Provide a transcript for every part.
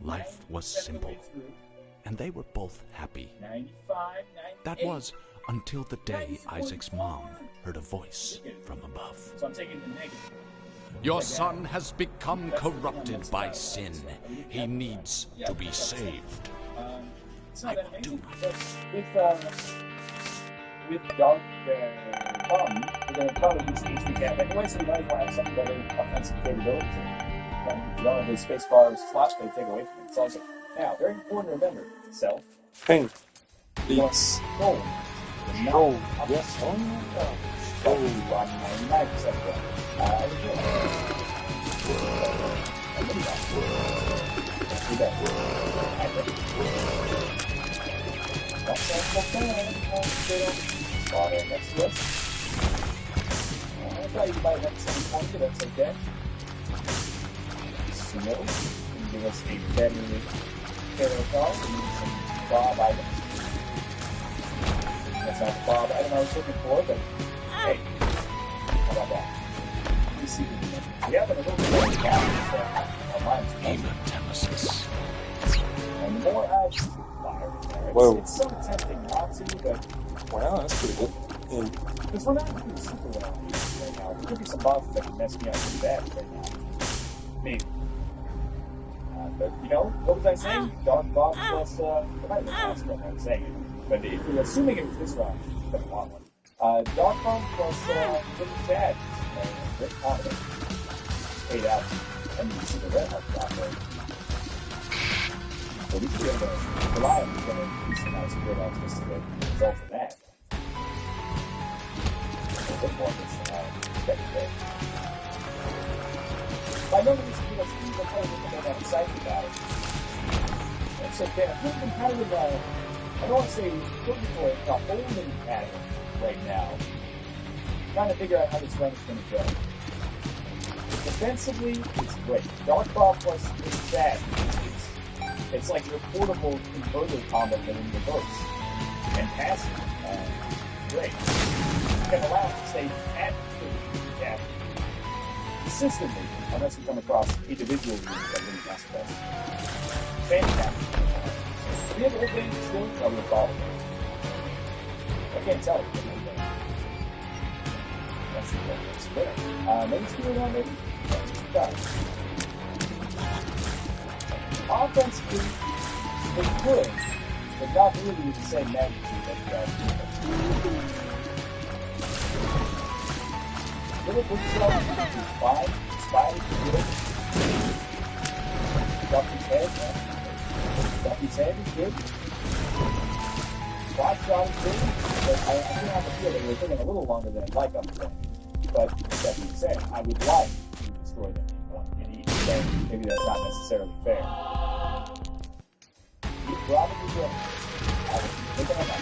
Life was simple, and they were both happy. That was until the day Isaac's mom heard a voice from above. So I'm taking the negative. Your son has become corrupted by sin. He needs to be saved. I will do it. With Dark Palm, we're going to probably use each recap anyway, so you might want to have some better offensive capabilities. You don't have the spacebar slots they take away from it. It's also, now, very important to remember, self. Pain. Yes. Soul. Soul. Yes. Oh, no. Oh, 99% correct. Next to us. I thought you might have some point, but that's okay. Snow can give us a better hero call. We need some Bob items. That's not the Bob item I was looking for, but hey, how about that? We see we have a little bit of cash on mine. Hemotemesis. And the more I fire there, it's so tempting not to, but wow, that's pretty good. because we're not doing super well right now. There could be some bosses that can mess me up pretty bad right now. Maybe. But, you know, what was I saying? Dark boss plus, it might have been last one I was saying it. But if we're assuming it was this round, it's going to want one. Dark bomb plus, Rick Chad. Rick Conner. 8 out. And you see the red heart drop there. So we should be able to rely on going to increase the nice grid out just as a result of that. A bit more than I expected there. I know that this is a player that I'm excited about it. It's okay. I'm looking kind of, I don't want to say looking for a holding pattern right now. I'm trying to figure out how this run is going to go. Defensively, it's great. Dark Ball plus is bad. It's like your portable converter combo but in reverse. And passing, great. You can allow it to stay at the cap consistently, unless you come across individual units that really mess with us. Fantastic. Do you have old games still? No, we'll follow them. I can't tell you. That's the point. That's fair. Maybe screw it on, maybe? That's just about it. Offensively, it's good, but not really the same magnitude that you guys do. Little Bookshelf is fine. Spy is good. Duffy's head, man. Duffy's head is good. Watch shot is good. But I think on the field they were taking a little longer than I'd like up to them. But that being said, I would like to destroy them in each game. Maybe that's not necessarily fair. You probably will. I would be picking them up.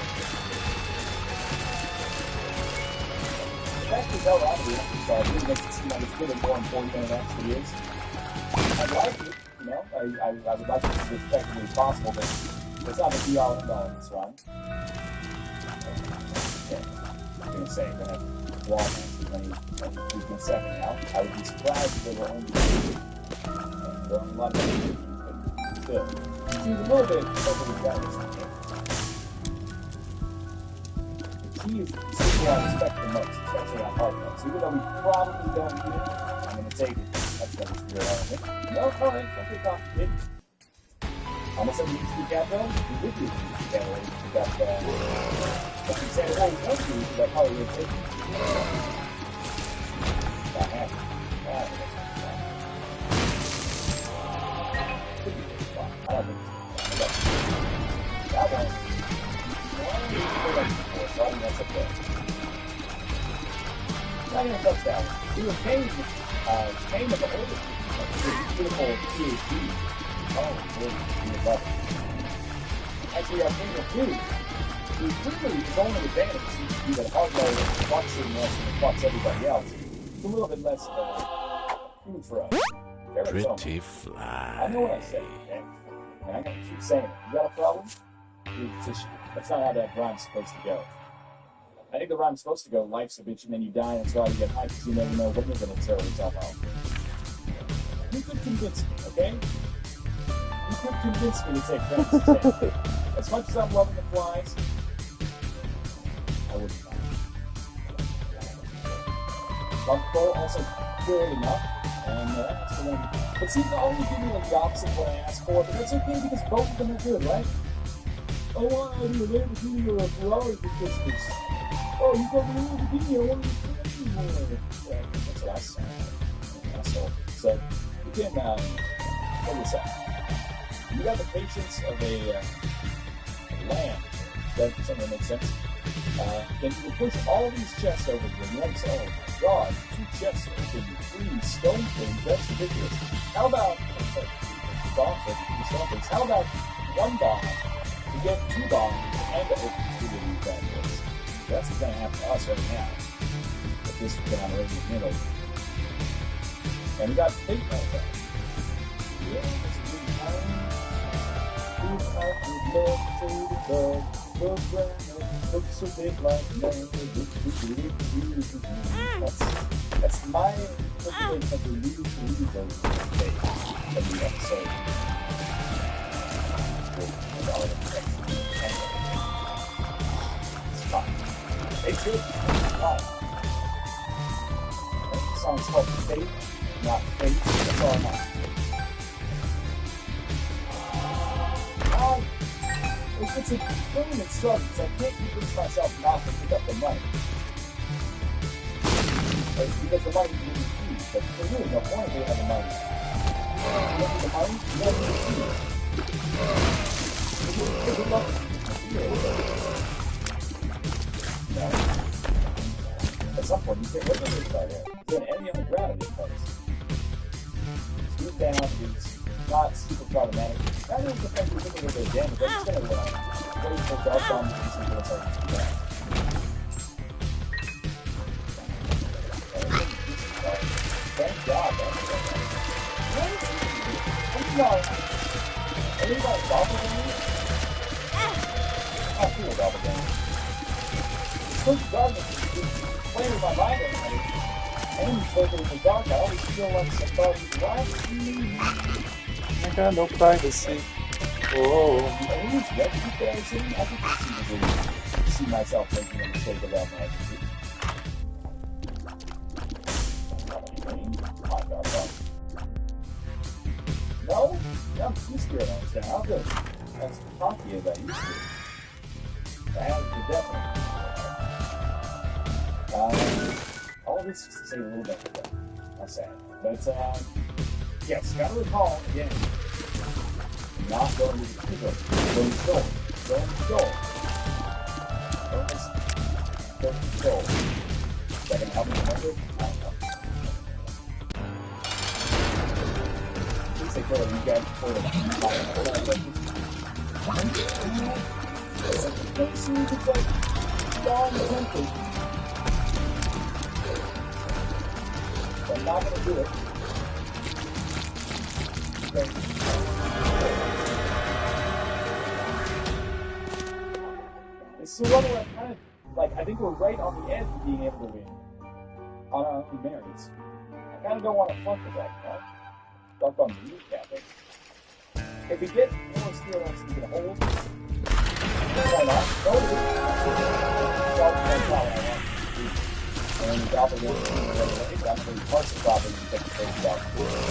The fact is, out of the emphasis really makes it seem like it's really more important than it actually is. I'd like it, you know, I would like it to be as effectively as possible, but it's not the be-all and all in this run. Okay. I'm going to say, I'm going to have wall matches when he's been second now. I would be surprised if they were only two. And there are a lot of things, but still. It seems a little bit overly jealous, I think. He is something I respect the most, especially on hard notes. Even though we probably don't get it, I'm going to take it. That's going to be real element. No, alright, don't get complicated. I'm going to send you to the cat though. We would do the cat already. We got, something said, oh, we don't do because I probably would take it. Not happy. Could be pretty fun. I don't think it's that one. So I think that's okay. Not even a touchdown. We were paying of the older beautiful PhD. Oh, good. We would love it. Actually, our favorite food is really his only advantage seems to be that hard mode fucks him less than it fucks everybody else. It's a little bit less food for us. Pretty fly. I know what I say, okay? And I'm going to keep saying it. You got a problem? That's not how that rhyme's supposed to go. I think the rhyme's supposed to go, life's a bitch and then you die, and that's why you get hyped because you never know when you're going to tear yourself out. You could convince me, okay? convinced me to take Francis in. As much as I'm loving the flies, I wouldn't mind. Buckbow also good enough, and that's the one. But seems to only give me like the opposite of what I asked for, but that's okay because both of them are good, right? Oh, I want to do a Lamborghini or a Ferrari for Christmas. Oh, you got a Lamborghini, I want to do more. That's what I said. So, you can, what was that? You got the patience of a lamb. Does something make sense? Then you push all these chests over to them. Once, oh my god, 2 chests open, 3 stone things, that's ridiculous. How about, how about 1 bomb to get 2 bombs and to open 2 of these bad boys? That's what's going to happen to us right now. If this has been on right in the middle. And we got big like that. Yeah, it's a good time. Good out with love to the dog. The ground looks so big like man. That's my interpretation of the new page of the episode. It's fine. It's good. It's fine. The song's called Fate, not Fate. That's all I'm on. It's a permanent struggle because I can't convince myself not to pick up the money. Because the money is really huge. But there's really no point in having the money. You don't need the money, you don't need the food. Good luck. No. At some point, you can't look at this right here. You're going to end on the ground in this place. Move down, it's not super problematic. Not really the fact that you're thinking of the damage, but it's going to wait for dark bombs and see what's like to do that. Thank God, that's good. What? No. Are you like doppelganger? I feel a doppelganger. It's so dark that playing with my mind at night. And further in the dark, I always feel like somebody's watching me. I got no privacy. Oh. I mean, it's ready to be I can see myself making a mistake about my attitude. No? I'm too scared on this now. I'll go as cocky as I used to. That is definitely. All this is to say a little bit of that. That's sad. But, yes, gotta recall, again, not going to the people. Going to Joel. Going to Joel. Going to Joel. Is that going to help me remember? I don't know. Please take care of you guys before the don't seem to like darn tempted. But I'm not going to do it. It's the one where I'm kind of, like, I think we're right on the edge of being able to win on our own merits. I kind of don't want to flunk with that, you know? Fuck on the recapping. If we get more steroids we can hold, why not? No, that's not what I want to do. And then we drop it in, actually parts of dropping and take the first out.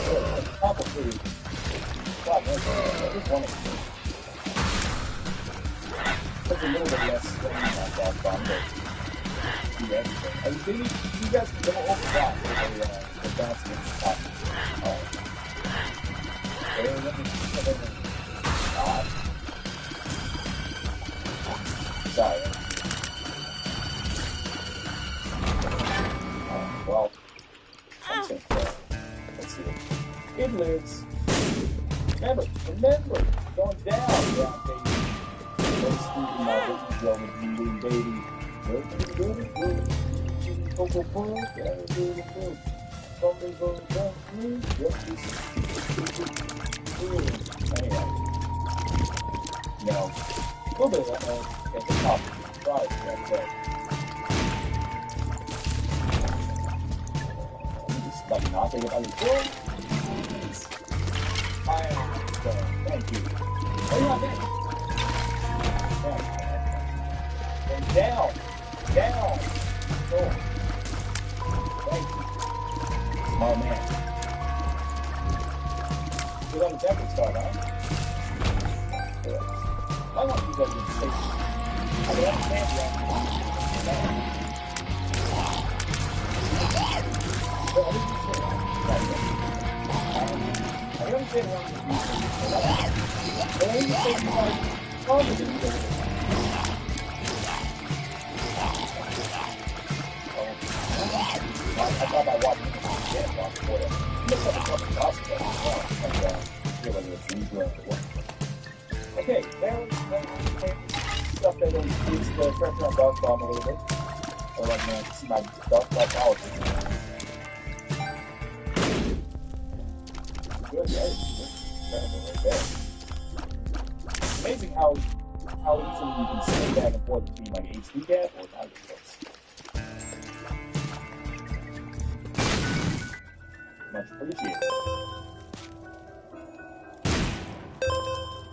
So, complicated. God, there's one of them. There's a little bit less than that bomb, but do everything. Are you kidding me? You guys can go over that with a bounce against the top. Alright. Sorry. Well, let's see. It lives. Remember, going down, baby. Let's do my little Joe baby. Anyway. No. A little bit of that at the top of the prize, that's it. Just like not thinking about it. I am Thank you. Oh, you're not dead. Then down. Down. Oh. Thank you. Smart man. You're on the temper start, huh? Yeah. I want you guys to stay. I mean, I can't be on I understand why you're I thought I watched it again before that. Looks like a fucking gospel as well. And, whether it's legal or what. Okay, there's stuff that increase the pressure on Dark Bomb a little bit. Or like, man, see my Dark Bomb politics. Good, right? Right there. It's amazing how easily you can swing back and forth between like HP gap or target force. Much appreciated.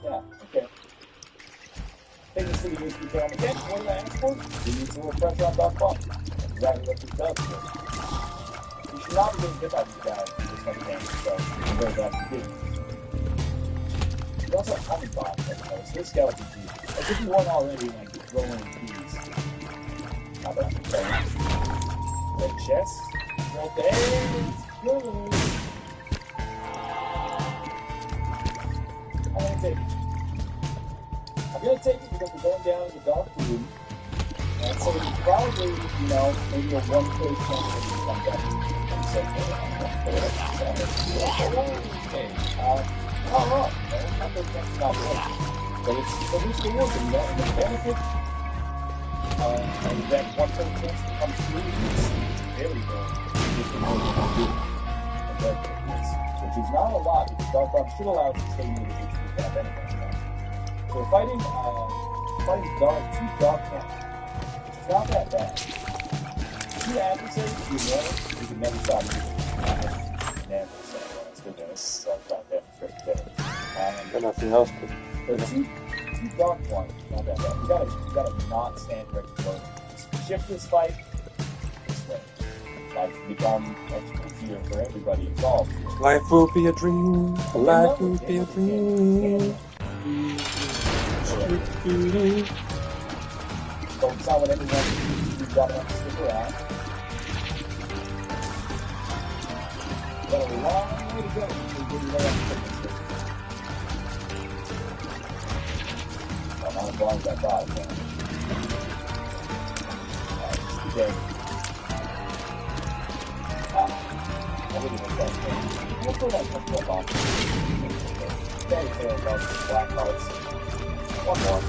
Yeah, okay. Take this to the HP cam again. What did I ask for? You need some more pressure on Dark Bomb. That's exactly what this does for you. You should not be getting hit by these guys with this much damage, so I'm very glad you did. You also have homing bombs, so this skeleton too. As if you weren't already like rolling keys. Not that I'm saying. Red chest. Well, there's good. I'm gonna take it. I'm gonna take it because we're going down in the dark room. And so it's probably, maybe a 1% chance that you come back. So, okay. But it's at least the work, and the benefit of that 1% chance that comes through is very good. Which is not a lot, because Dark Bomb should allow us to stay near the HP cap anyway. So we're fighting two Dark Camps. Not that bad. Two adversaries, you can never stop using never say, let's do this. So I've got that straight there. And nothing else, but two dark ones, not that bad. You gotta not stand ready to go. Shift this fight this way. Life will become much easier for everybody involved. Life will be a dream. Life will be a dream. Don't sound what anyone you've got to stick around. Got a long way to go until you know what to take this. I'm not as long as I thought, man. Today. I really want that thing. We'll throw that couple of off. Very fair about black cards. One more.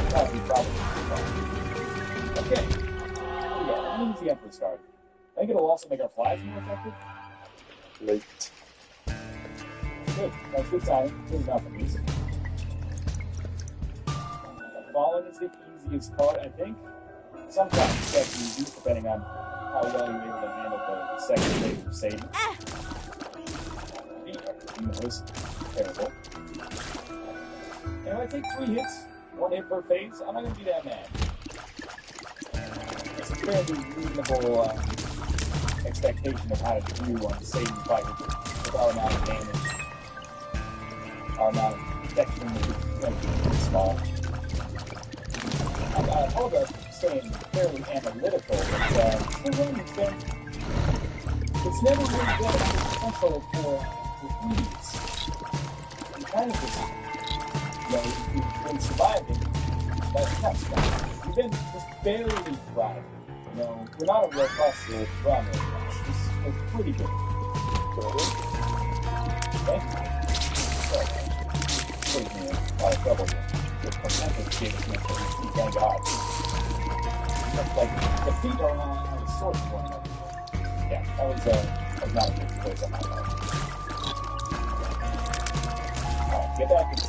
That would be probably fun. Okay. Oh yeah, that means the Emperor's card. I think it'll also make our flags more effective. Late. Good. That's good timing. Good enough for music. Fallen is the easiest card, I think. Sometimes it's actually easy, depending on how well you're able to handle the second phase of Satan. It was terrible. And if I take 3 hits, 1 hit per phase, I'm not going to be that mad. It's a fairly reasonable expectation of how to do on the Satan fight with our amount of damage. Our amount of protection is pretty small. I apologize for staying fairly analytical, but it's never really been a potential for these. You kind of just, you've been surviving, that's not surviving. You've been just barely thriving. We're not a robust run right now. It's pretty good. Thank you. Putting me in a lot of trouble with potential games, thank God. Like, the feet are on the sword point. Yeah, that was not a good place on my part. Alright, get back in.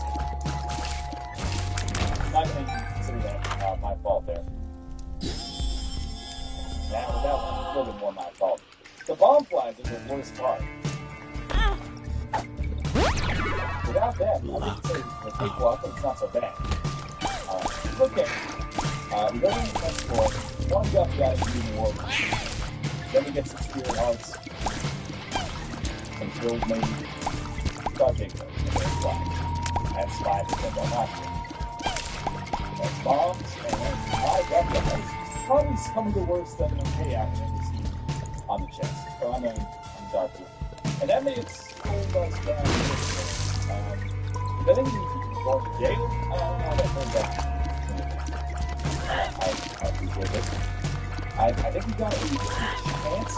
I'm not going to consider that my fault there. That was a little bit more my fault. The bomb flies is the worst part. without that, I would say the cakewalk, but it's not so bad. Okay. We go to the next floor. One Guppy out of the War. Then we get some Spirit Hearts. Some kills, maybe. Start taking those. That's 5. That's 5 because I'm not sure. That's bombs, and that's 5 Guppy. It's probably some of the worst WMK I've ever seen on the chest. Or on the dark blue. And that may have slowed us down a little bit. I think you can go to jail. I don't know how that turns out. I appreciate it. I think we got a chance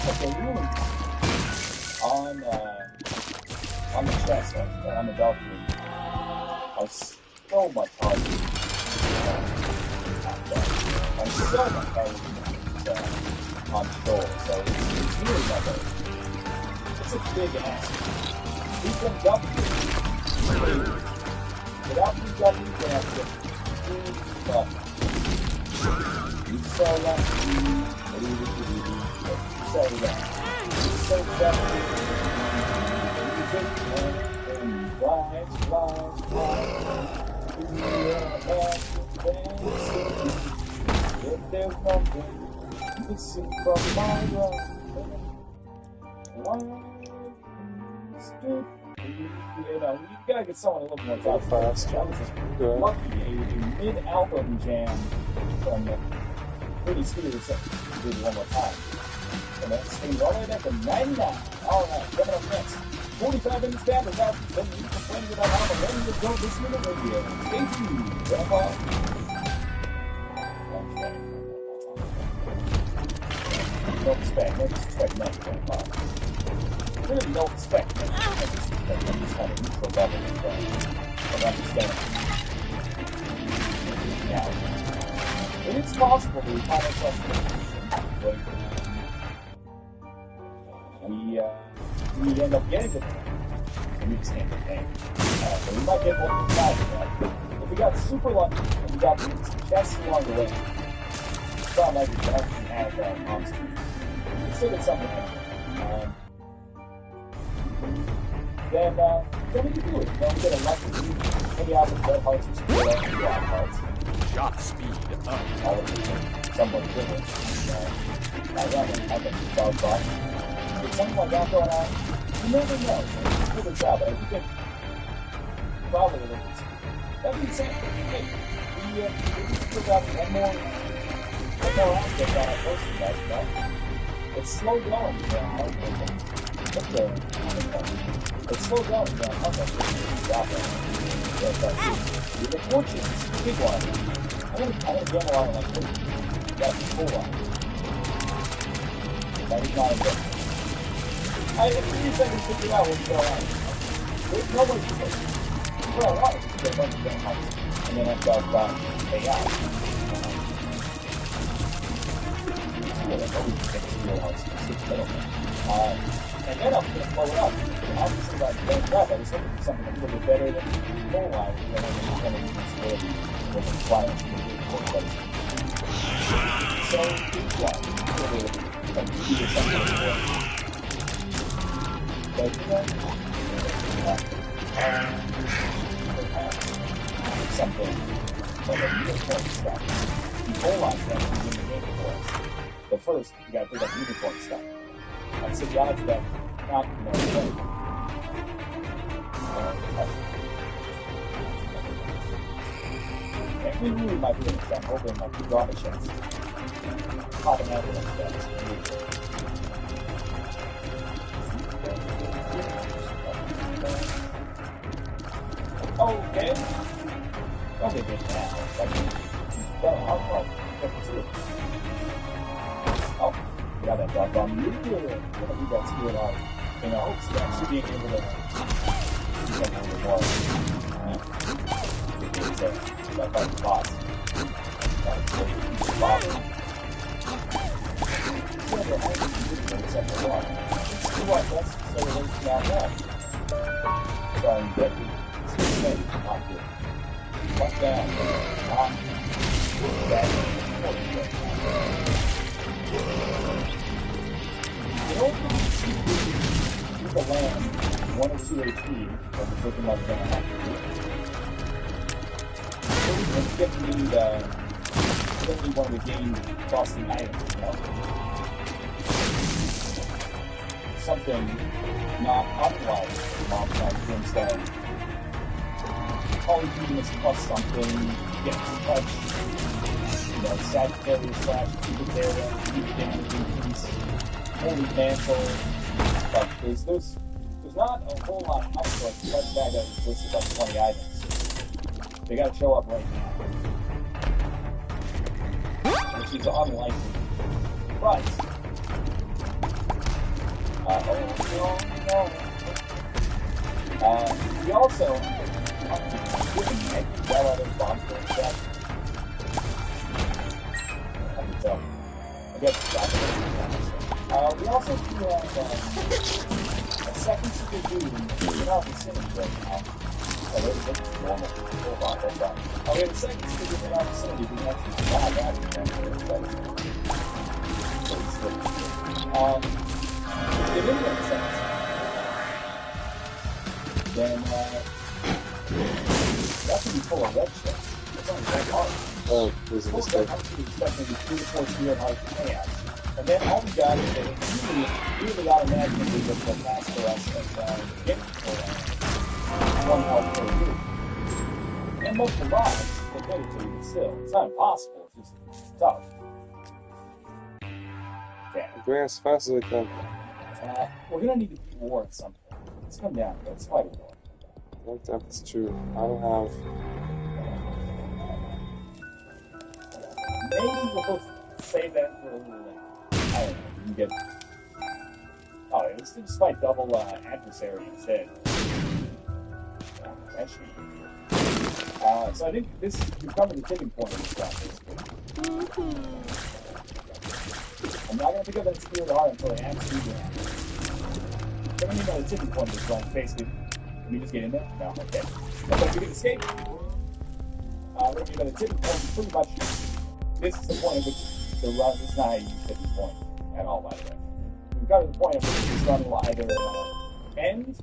of the ruins on the chest, on the dark room, are so much harder. Are so much harder than on Shoal. So it's really not bad. It's a big ask. We can W. Without the W, we can have to. You saw that. You saw that. You saw that. If there's nothing missing from my life, you know, you gotta get someone a little more top fast. I was just lucky a mid-album jam from Britney Spears did one more time. And that's thing all the way back to 99. Alright, coming up next. 45 minutes down the route, then you complain about how the rain will go this minute radio. Stay tuned, Grandpa. No respect, nothing, Grandpa. Really no respect. I'm just kind of neutral level of understanding. Now, it is possible that we find ourselves in a position where we end up getting the thing, and we just can't get paid. So we might get one side of that. If we got super lucky, and we got some chests along the way, it's not like we can actually have monsters. We still get something in. Then we can do it. Then we get a lucky maybe out of red hearts or some black hearts. Shot speed up. All of it. Somewhat different. I think it's dog box. With something like that going on, you never know. It's a good job, but I think probably look at it. That being said, hey, we still got one more aspect on our person, guys, you know? It's slow going, it's slow going, how much the fortunes, the big one. I'm gonna gamble on like that's full one. That is not a good. I have 3 seconds to figure out what's going on. There's no way to do it. What I want is to get a bunch of damn hearts. And then after I've pay out. And then I'm going to blow it up. Obviously, like, going up, I was looking for something a little bit better than full line. And then I'm just going to use this with the flyers and the full place. So, each one, like, either something or but, you know, something like a unicorn stuff. The whole lot of that is in the unicorns. But first, you gotta pick up unicorn stuff. And so the odds that not and we really might be able to start opening like the garbage chance. Popping out of that. Okay. Don't get this now. I'll oh, we got that dog on you. We're going to leave that spirit out in our hopes of actually being able to do that a little more. That fight the boss. That's the boss. Except for one. Let's do what? Let's say we're going to now left. Try and get me. Not good. What's that? That's important. You don't see the land 1 or 2 AP, but it's looking like we're gonna have to do it. So we don't need one of the game-busting items, you know? Something not unlike Mobside Brimstone. Polyphemus plus something, get to touch, you know, Sagittarius / Cubitaria, keep damage increase, Holy Mantle. Like, there's not a whole lot out there, like the bag that is listed like 20 items. They gotta show up right now. Which is unlikely. But, we also well other bombs for that. I can tell. I guess we also do have a second super dude in our vicinity right now. Oh, this is normal. Hold on. Oh, we have a second super dude in our vicinity who actually died after that. If it makes sense, then that could be full of red shit. It's only that hard. Oh, there's a mistake. I'm expecting 3 to 4 Spirit Hearts chaos. And then all we got is a really automatically just go past for us as getting for 1 health per group. And multiple lives, but dedicated still. It's not impossible, it's just tough. Okay. I'm going as fast as I can. We're gonna need to reward something. Let's come down here. Let's fight a war. I think that's true. I don't have. Maybe we'll save that for a little later. I don't know. You can get. Oh, let's just fight double adversary instead. That should be easier. So I think you've come to the tipping point in this round, basically. I'm not going to pick up that Spirit Heart until I absolutely have to. What do I mean by the tipping point in this round? Basically, can you just get in there? No, okay. Okay, you can escape. What do I mean by the tipping point? Pretty much, this is the point at which the run is not a tipping point at all, by the way. We've got to the point at which this run will either end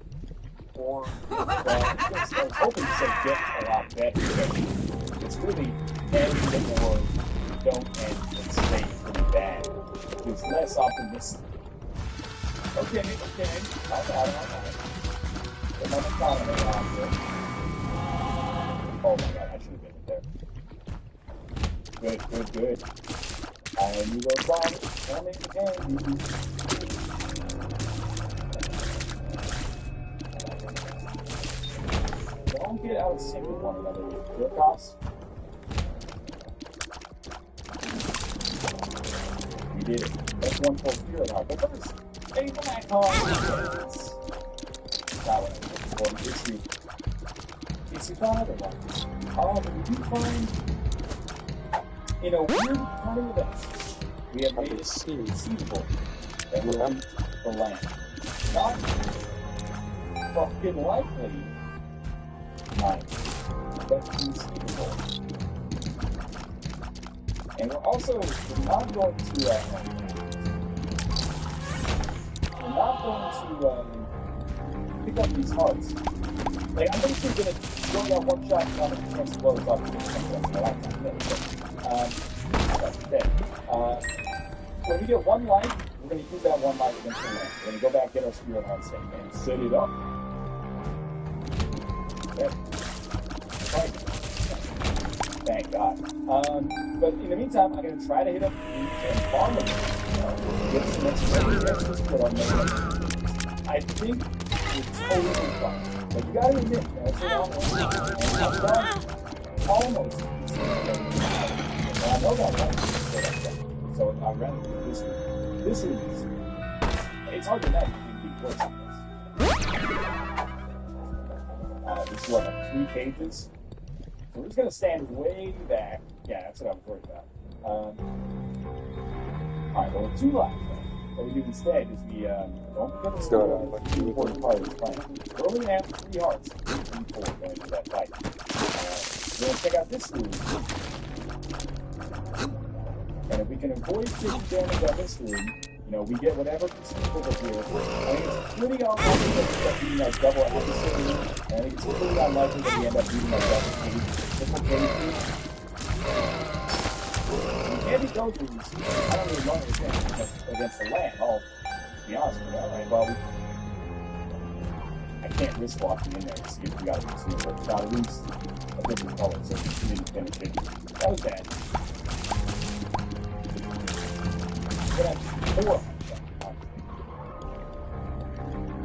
or, I was hoping to say get a lot better, but it's really end or don't end and stay pretty bad. It's less optimistic. Okay. I got it. Put my economy on here. Oh my god, I should have been there. Good. I knew those bombs coming handy. Don't get out of sync with one another, you jerk-offs. We did it. That's 1 full Spirit Heart. But first, a Black Heart. That one I was looking for. It's you found another one. But we do find, in a weird part of events, we have made it conceivable that we're on the land. Not fucking likely, but conceivable. And we're also not going to pick up these hearts. Like, I'm pretty sure we're going to go that one shot and not have a chance to blow this up. When we get 1 life, we're going to use that 1 life against the land. We're going to go back, get our Spirit Hearts and set it up. Okay. Right. Thank God. But in the meantime, I'm going to try to hit up and farm them. Get some extra put on there. I think it's totally fine. But you gotta admit, that's almost. And I know that right. So I'm ready. This is it's hard to imagine you can be worse than this. This is what, like 3 cages? So we're just gonna stand way back. Yeah, that's what I was worried about. Alright, well, 2 lives then. What we do instead is we don't forget the important part of this plan. We're only gonna have 3 hearts. 3, 4 going into that fight. We're gonna check out this room. And if we can avoid taking damage on this room, You know, we get whatever people here. I think it's pretty unlikely that we end up beating our double adversary. I think it's pretty unlikely that we end up beating our double triple KP. Andy Goku's, I don't really know anything against the land. I'll be honest with you. Alright, well, I can't risk walking in there to see if we got a receiver. It's not at least a different color, so we didn't finish it. That was bad. But I'm 4.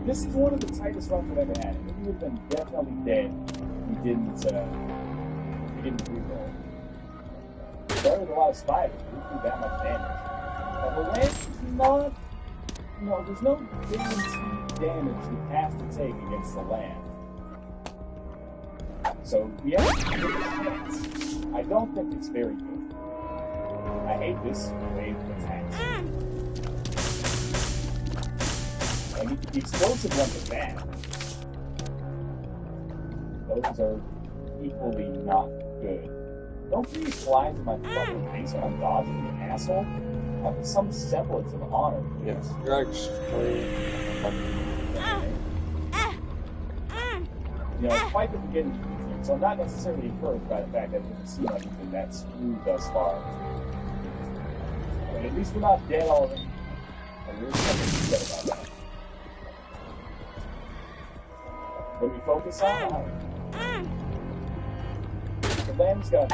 This is one of the tightest runs I've ever had. We would have been definitely dead if we didn't reroll. There was a lot of spiders. We didn't do that much damage. Now, the land is not, there's no guaranteed damage you have to take against the land. So we have to give it a chance. I don't think it's very good. I hate this wave of attacks. And the explosive ones are bad. Those are equally not good. Don't please fly into my fucking face when I'm dodging, you asshole. Have some semblance of honor. Yes, you're extremely. Quite the beginning of the game, so I'm not necessarily encouraged by the fact that it doesn't seem like it's been that smooth thus far. But at least we're not dead already. And there's something to be said about that. What do we focus on? The land's got,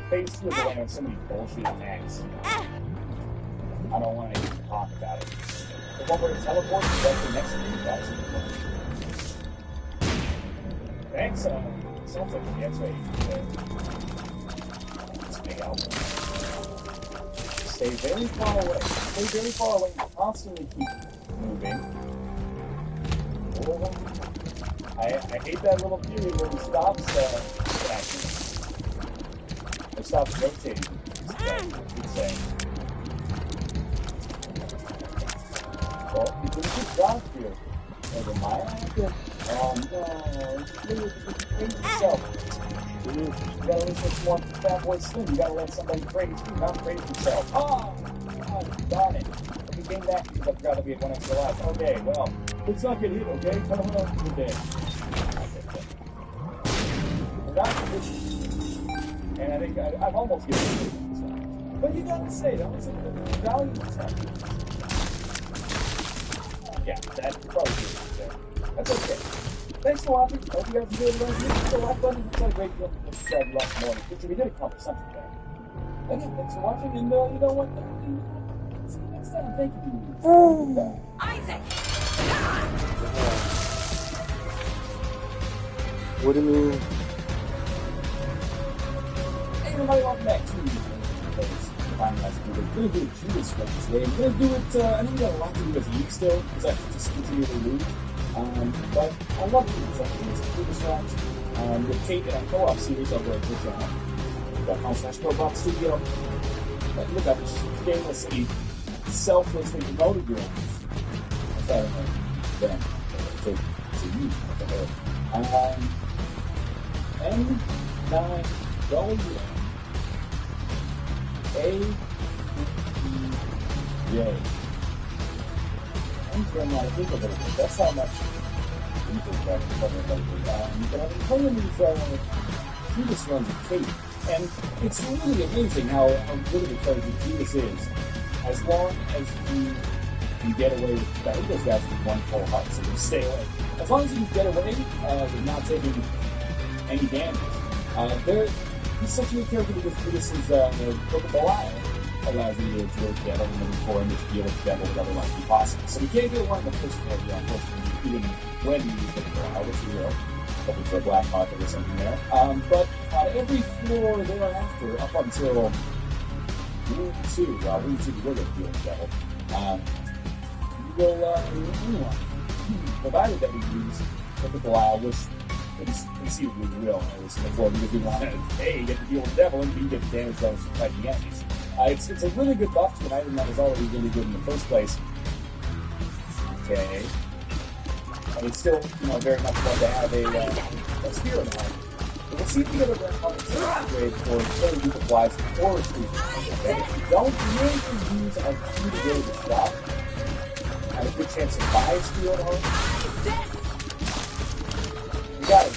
phase 2 of the land has so many bullshit attacks. I don't want to even talk about it. The one where it teleports is right next to you guys. Thanks, sounds like the X-ray. It's a big album. Stay very far away. Stay very far away. Constantly keep moving. I hate that little period where he stops acting. Or stops rotating. He's saying. Well, you did a good job here. Over my actor. Oh no, it's crazy yourself. You gotta listen to one Fat Boy Slim. You gotta let somebody praise you, not praise yourself. Oh, God, darn it. He came back because I forgot to be at 1 extra life. Okay, well, let's not get hit, okay? Come on, you're dead. And I think I've almost given it this one. But you gotta say, that was a valuable attack. Yeah, that's probably good there. That's okay. Thanks for watching. Hope you guys enjoyed the rest of it. Hit the like button. It's a great deal. Subscribe to lots more. We did accomplish something there. Thanks for watching, and you know what? See you next time. Thank you. Isaac! What do you mean? Hey everybody, welcome back to Finalized. We're going to do a Judas run today. I'm going to do it, I know we got a lot to do with League still, because I have to just continue to loot. But I love these. I think it's a Judas runs. With Kate in our co-op series over at twitch.com/Robot Studio. Look up, shamelessly, selflessly promoted your own. I don't know. Then, to you, what the hell. N9W A-E-J. I'm trying to think of it. That's how much people try to cover lately. But I've been playing these Judas runs of Kate, and it's really amazing how good of a character Judas is. As long as you can get away with that, those guys with one full heart, so you stay away. As long as you can get away with not taking any damage. He's such a good character because Judas is Book of Belial allows you to deal with the devil, and then before him to deal with the devil would otherwise be possible. So we can't get one in the first floor, unfortunately, even when we use Book of Belial, which we will. Hoping for a black market or something there. But on every floor thereafter, up until Room 2, Room 2, we're going to deal with the devil. You will, provided that we use Book of Belial, which conceivably we will, before because we want to, A, get to deal with the devil, and B, get the damage that was fighting the enemies. It's a really good buff to an item that was already really good in the first place. Okay. And it's still, very much fun to have a spear in the heart. We'll see if we get a upgrade for killing Duke of Flies or Exclusion. Okay? If you don't really use our key to go to the shop, good chance to buy a Spirit Heart. You got it.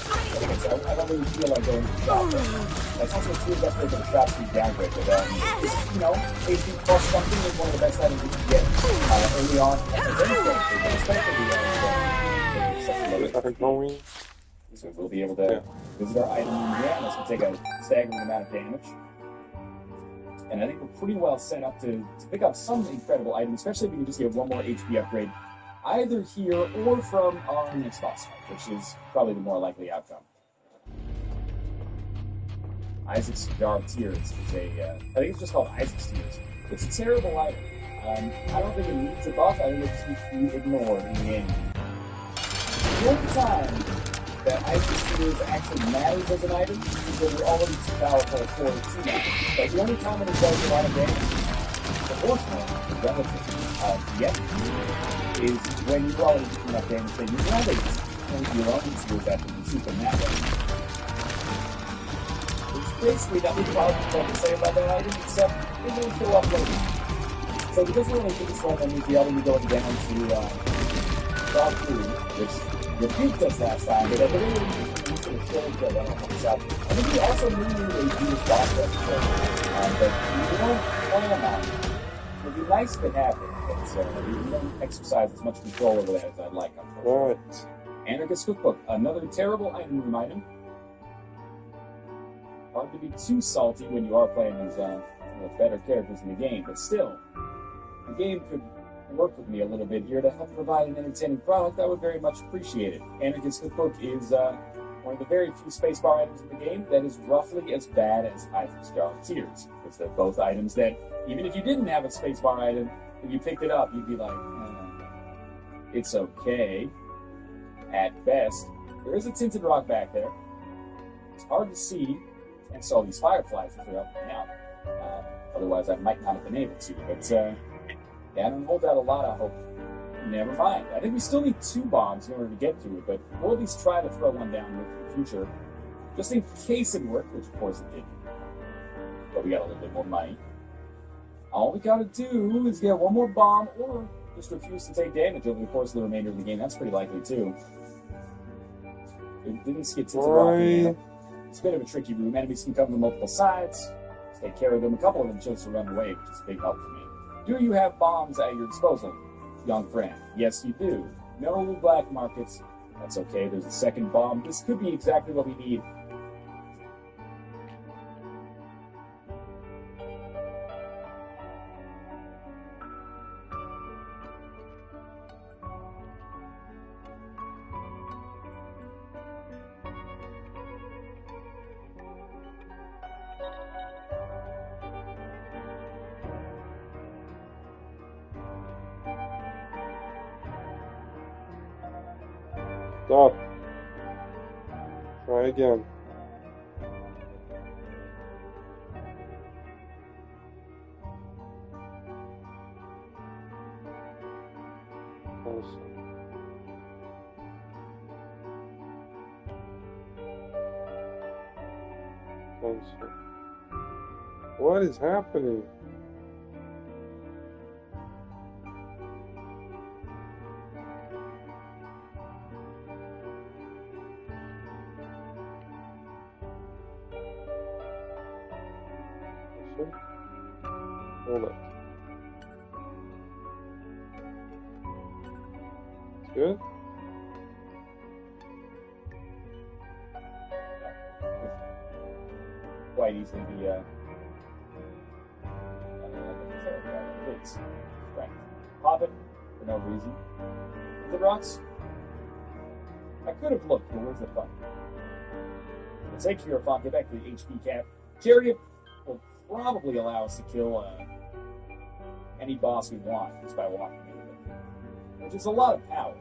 I don't really feel like going to the shop. That's also a feels like the shop to be downgrade, but you know, HP plus something is one of the best items you can get early on. So we'll be able to visit our item room again. This will take a staggering amount of damage. And I think we're pretty well set up to pick up some incredible items, especially if we can just get one more HP upgrade, either here or from our next boss fight, which is probably the more likely outcome. Isaac's Jar of Tears is I think it's just called Isaac's Tears. It's a terrible item. I don't think it needs a buff. I think it just needs to be ignored in the game. The only time that Isaac's Tears actually matters as an item is when you're already too powerful for it to matter. But the only time when it does a lot of damage, the worst one, relative is when you're already doing enough damage that you want to point your own tears at them and shoot them that way. Basically, that was probably what to say about that item, except it will fill up later. So because we're only doing this one, that means the other we going down to Dog Food, which rebuked us last time, but at the very least, we sort of showed that I don't know what's up. I think we also knew they do this boss rush, but we don't plan on it. It would be nice if it happened, but we don't exercise as much control over that as I'd like, unfortunately. What? Anarchist Cookbook, another terrible item room item. Hard to be too salty when you are playing as better characters in the game, but still, the game could work with me a little bit here to help provide an entertaining product. I would very much appreciate it. Anarchist Cookbook is one of the very few spacebar items in the game that is roughly as bad as Isaac's Jar of Tears. Because they're both items that, even if you didn't have a spacebar item, when you picked it up, you'd be like, it's okay, at best. There is a Tinted Rock back there. It's hard to see. And saw these fireflies if they're up and out. Otherwise, I might not have been able to. But, I don't hold out a lot of hope. Never mind. I think we still need 2 bombs in order to get to it, but we'll at least try to throw one down in the future, just in case it worked, which of course it didn't. But we got a little bit more money. All we gotta do is get one more bomb, or just refuse to take damage over the course of the remainder of the game. That's pretty likely, too. It didn't skip to rock. It's a bit of a tricky room. Enemies can come from multiple sides. Take care of them. A couple of them chose to run away, which is a big help for me. Do you have bombs at your disposal, young friend? Yes, you do. No black markets. That's okay. There's a second bomb. This could be exactly what we need. Stop. Try again. What is happening? Hold up. Good. Quite easily be right. Pop it for no reason. The rocks. I could have looked, but where's the fun? We'll take care of fun. Get back to the HP cap. Chariot will probably allow us to kill any boss we want just by walking into it, which is a lot of power.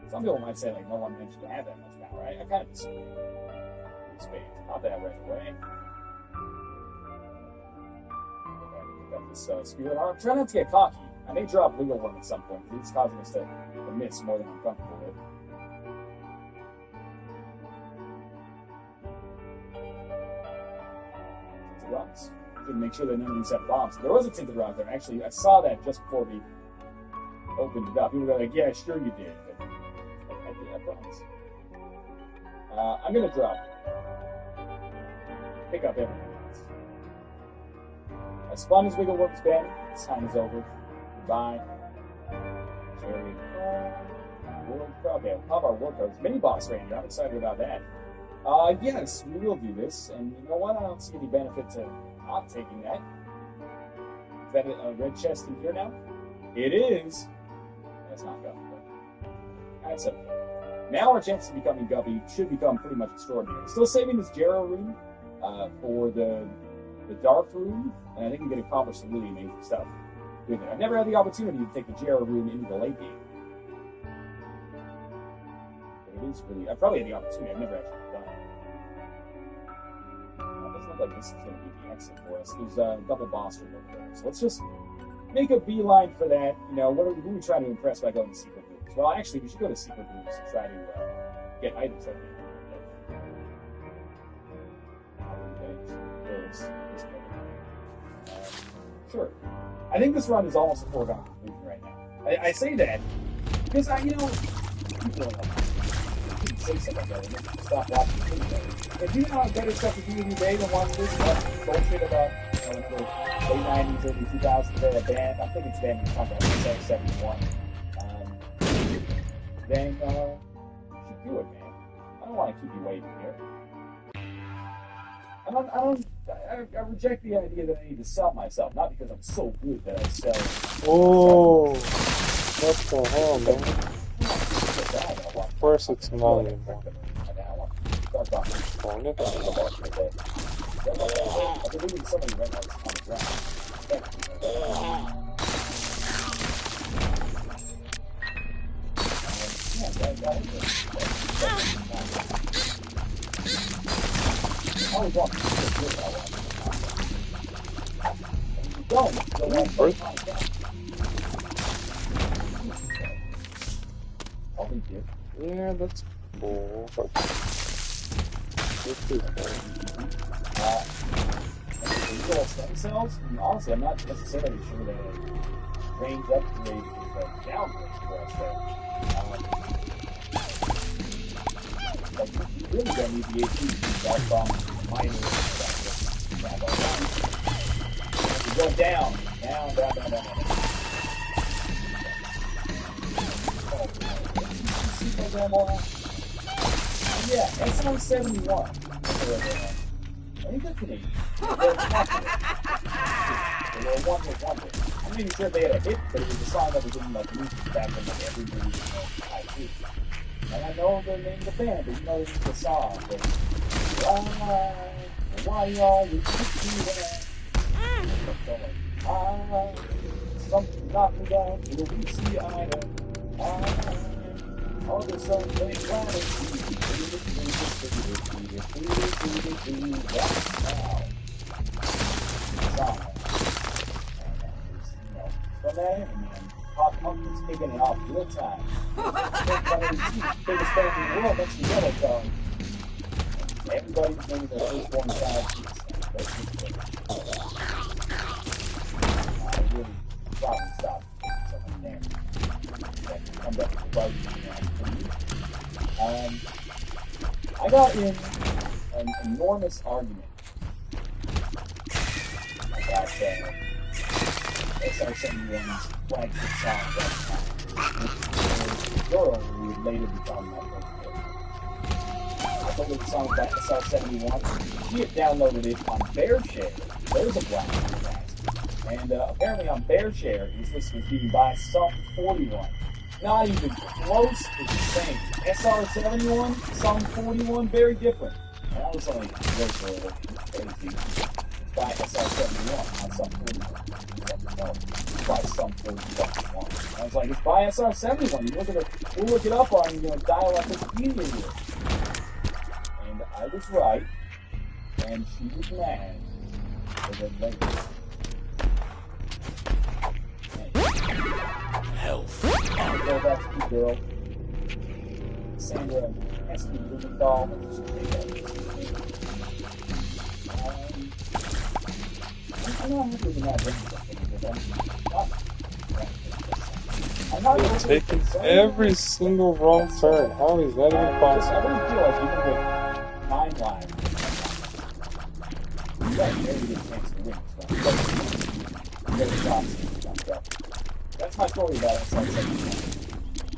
Some people might say, like, no one mentioned to have that much power. I kind of disagree. Pop that right away. Got this Spirit Heart. I'm trying not to get cocky. I may drop Legal Worm at some point. It's causing us to miss more than I'm comfortable with. Tinted Rocks. Didn't make sure that none of these have bombs. There was a Tinted Rock there. Actually, I saw that just before we opened it up. People were like, yeah, sure you did. But I did, I promise. I'm gonna drop. Pick up everything else. As fun as Wiggleworm's been, this time is over. Goodbye. Chariot World okay, how about War Cards? Mini Boss Ranger, I'm excited about that. Yes, we will do this, and you know what? I don't see any benefit to not taking that. Is that a red chest in here now? It is. That's not Guppy, but that's okay. Now our chances of becoming Guppy should become pretty much extraordinary. Still saving this Jarrow rune for the Dark rune, and I think we can accomplish some really amazing stuff with it. I've never had the opportunity to take the Jarrow rune into the late game. But it is really... I've probably had the opportunity. I've never actually done it. It doesn't look like this is going to be the exit for us. There's a double boss room over there. So let's just make a beeline for that. You know, who are we trying to impress by going to Secret Rooms? Well, actually, we should go to Secret Rooms and try to get items out of sure. I think this run is almost a foregone conclusion right now. I say that because I didn't say something like that. I stop watching the video. If you have better stuff to do with your day than watch this stuff, bullshit about the late 90s, early 2000s, they're a band. I think it's band you're talking about, 71. Then you should do it, man. I don't want to keep you waiting here. I reject the idea that I need to sell myself, not because I'm so good that I sell. Oh, what the hell, man? Of course it's not anymore. Darn it. I've been reading so many red lights on the ground. I always want to do it that way. Yeah, that's cool. This is cool. Stem cells? And honestly, I'm not necessarily sure that range upgrade is a downgrade for us there. Like, you really don't need the AP to do that from minor stuff. Go down. Yeah, SR-71. I think that's Canadian. They were one-hit wonder. I'm not even sure they had a hit, but it was a song that was in like movies back in like every movie IP. And I know the name of the band, but you know the song. Why are you keeping that? Something knocked me down to the weak item. All of a sudden, they try to see from that Pop Punk is kicking it off real time. Biggest band in the world next to Yellow Tongue. Everybody's bringing their firstborn child to the stage. I really probably stop something there. Come back to the bug. I got in an enormous argument about SR-71's flagship song, which girl who would later become my favorite. I thought the song about SR-71. She had downloaded it on BearShare. There's a blast. And apparently on BearShare, this was being by Sum 41. Not even close to the same. SR-71, Sum 41, very different. And I was like, crazy. It's by SR-71, not Sum 41. No, it's by Sum 41. I was like, it's by SR-71. You look at it, we'll look it up on, dial up Wikipedia here. And I was right, and she was mad. So then later. Health. I'll go back to the girl. Sandra has to be Blumenthal. I'm not happy with that ring. I He's taking every single wrong turn. How is that even I possible? really feel like even with 9 lives, you got a very good chance to win. You got a shot. That's my story about it. It's like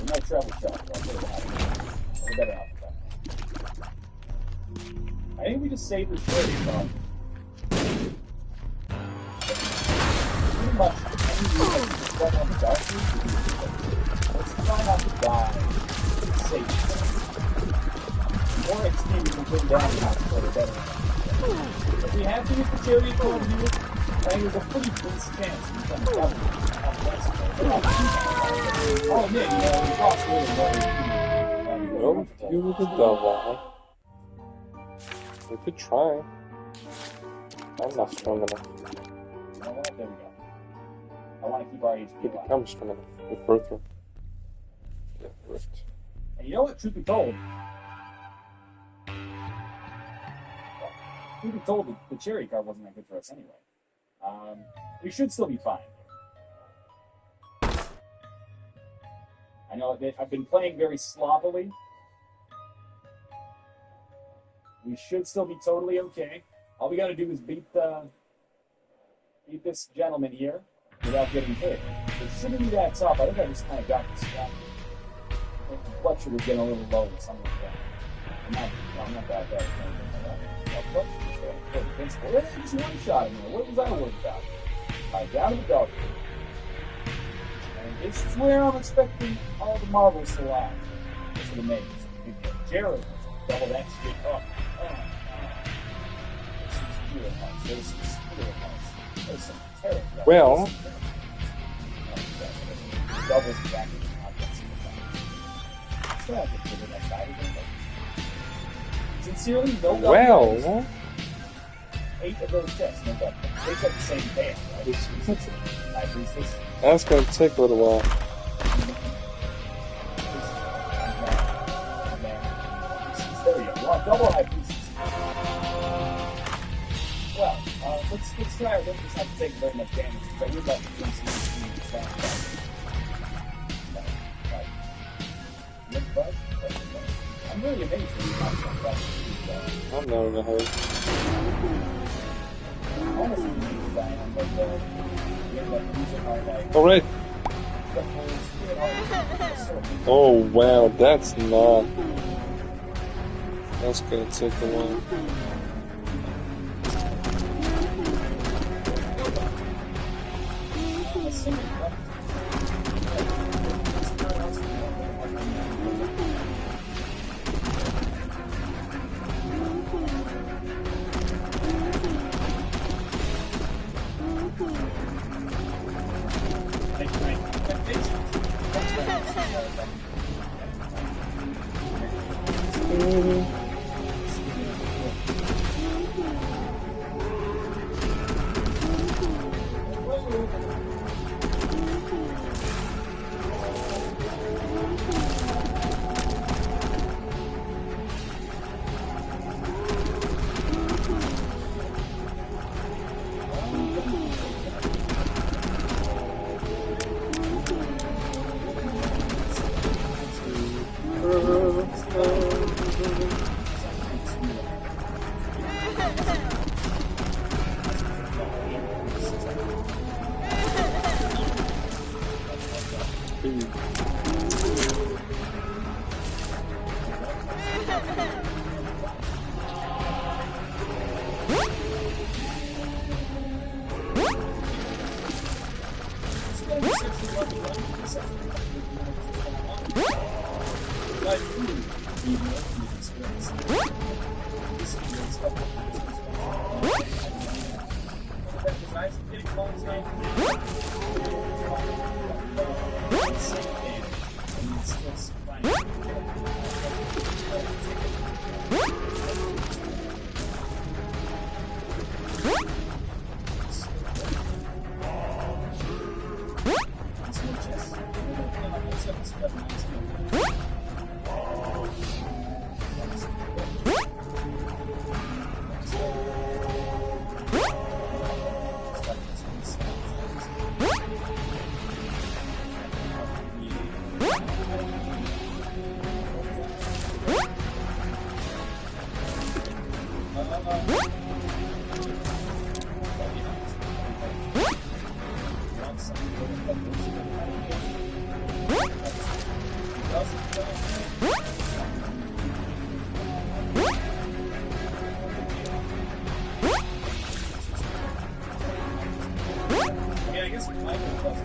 no travel shot. I'll put it out. We're better off with that. I think we just saved the story, though. Pretty much any reason to step on the dark route, let's try not to die. Safe. The more XP we can put down the house, the better. If we have to use the chariot over here, I think there's a pretty decent chance we can cover. Oh, man, we lost a little more. Nope, you with the double, huh? We could try. I'm not strong enough. You know what? There we go. I want to keep our HP We alive. become strong enough. We broke him. Yeah, right. And you know what? Truth be told, the cherry card wasn't that good for us anyway. We should still be fine. I know that I've been playing very sloppily. We should still be totally okay. All we got to do is beat this gentleman here without getting hit. It shouldn't be that tough. I think I just kind of got distracted. I think the blood sugar was getting a little low or something like that. I'm not that bad. Just one shot in there. What was I worried about? Alright, down to the dog. And this is where I'm expecting all the marbles to lie. This is amazing. Jared double that shit up. There's some spirit house. There's some terror. Well. Doubles exactly. Sincerely, no doubt. Well. 8 of those chests, no doubt. They check the same band, right? That's gonna take a little while. There we go. You want double high pieces. Well, let's try our best not to take very much damage, but we'd like to do some I'm really amazed when you find something like that. I'm not in a hurry. Honestly, Diane, but Alright. Oh wow, that's not. That's gonna take a while. I guess Michael plus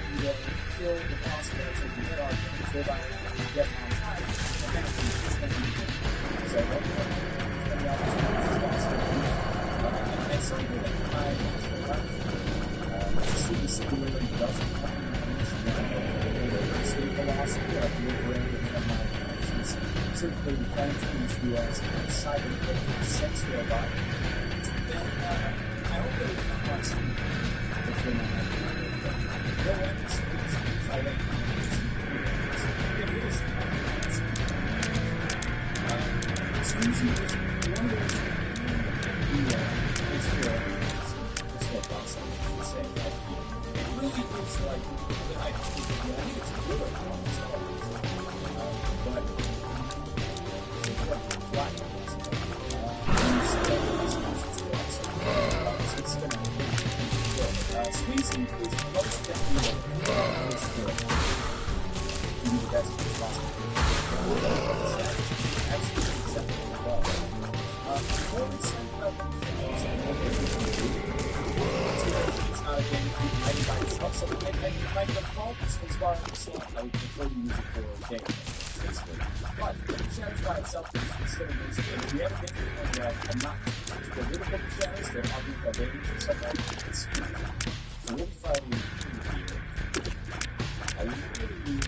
you kill the boss without taking it off, and so by get on time, and then it's going to be good. So everyone can get off as possible. And then some people that try to run see the simulator doesn't have any speed velocity, like the brain and my connections. Certainly, the planet into a cyber sensor robot. Then, I hope that we can watch some of the film on that. No one is I like it is it's easy to one of those it's awesome to say that it really is like I think it's good but it's a black squeezing is most definitely good. You need the best possible. Actually, acceptable as well. More recent it's not a game I find itself, so my default, as far as I understand, I would prefer to use it for a game, basically. But Shadows by itself is still amazing. If you ever get to the point where I'm not a little bit of Shadows, they're obviously barbarians or something, it's really fun here. I really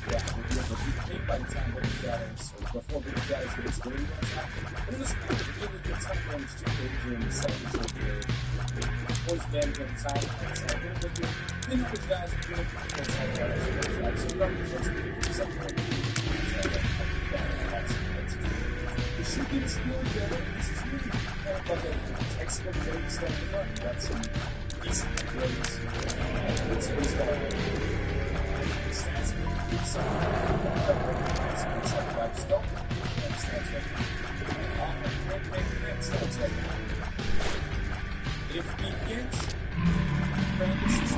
bad. If you think by the time Big Shadows, or before Big Shadows gets really on top, it was really good time games too, during the 70s or the voice games at the time. Then all these guys are doing it should be really good. This is really kind of like a textbook game stuff to run. That's some decent grades. It's based on stats. It's like I just don't stats right. If we get Francis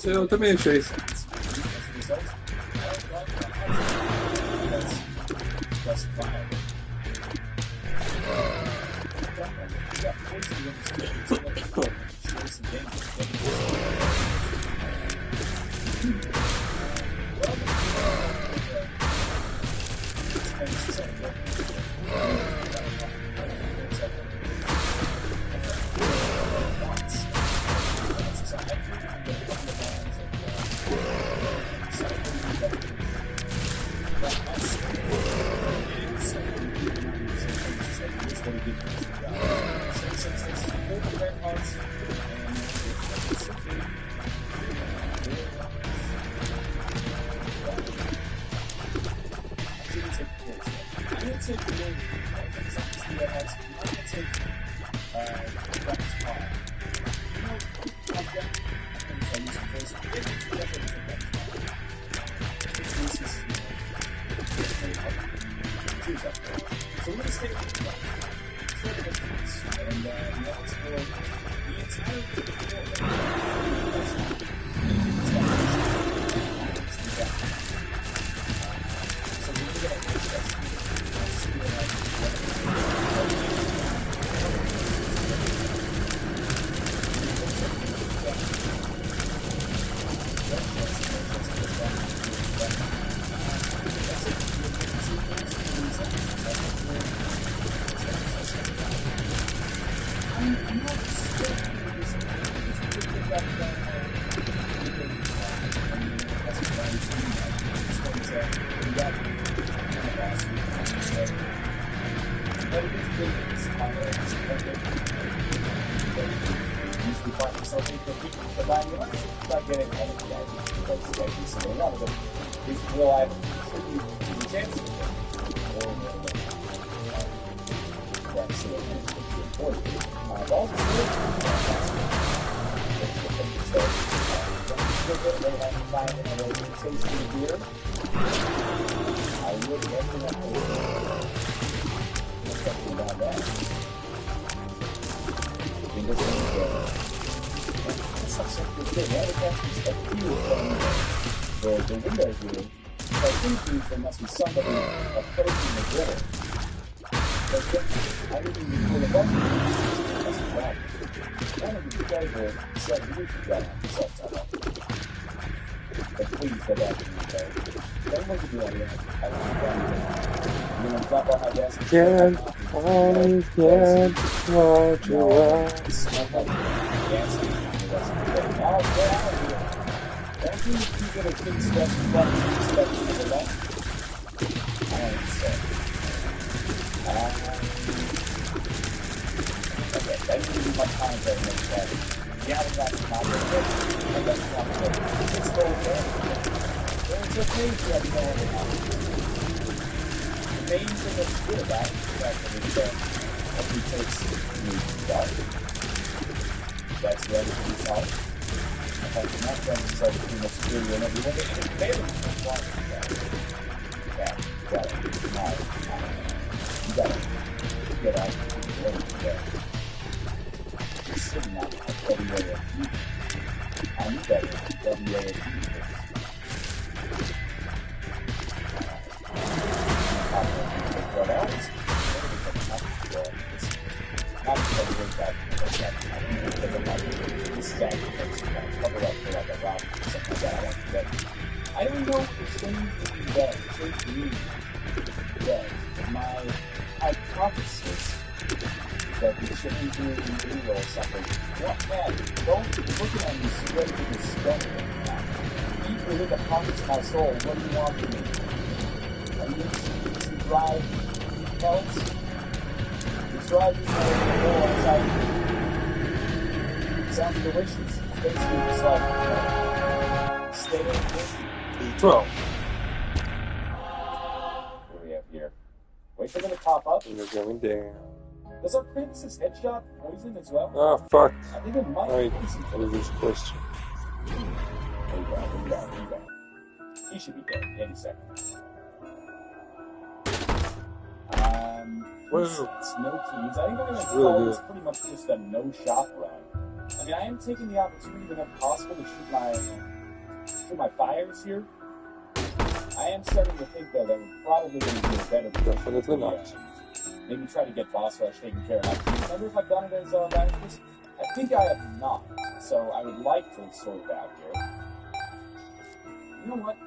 Eu também achei isso. The window here, so I think there must be somebody approaching the door. But I didn't even pull it up. That's a problem. One of you guys will set you down self-time. But please go back to me, guys. Don't look at me like that. I want to drop on my desk. I can't watch you out. Thank you if you get a big step to the left. Okay, that didn't give you much time to make that. Yeah, we got the top of it. And that's not good. It's still there. It's okay if you have no other option. The main thing that's good about it is the fact that it's every takes new stuff. That's the other thing solid. Apart from that, then it's like pretty much superior in every way. And it's failing to apply to that. Yeah, you got it. You got it. Get out. Sitting on WASD. I'm better than WASD. What else? Not because of that. This is actually cover up for like a rock or something like that. I don't know if the same thing does. My hypothesis that we shouldn't do illegal or something. What, man? Don't look at me straight in the stomach right now. Deep within the pockets of my soul, what do you want from me? Are you to drive pellets? You drive me outside. Sounds delicious. Basically, just like, stay in 12. What do we have here? Wait for them to pop up. And they're going down. Does our Princess headshot poison as well? Oh, fuck. I think it might Alright, poison. what is this question? There you go. He should be dead any second. Well, it's no teams. I think I'm going to really call good. this pretty much just a no-shot run. I mean, I am taking the opportunity whenever possible to shoot my fires here. I am starting to think, though, that we're probably going to do better. Definitely not. Maybe try to get boss rush taken care of. Remember if I've done it as Vanishers? I think I have not. So I would like to sort it out here. You know what?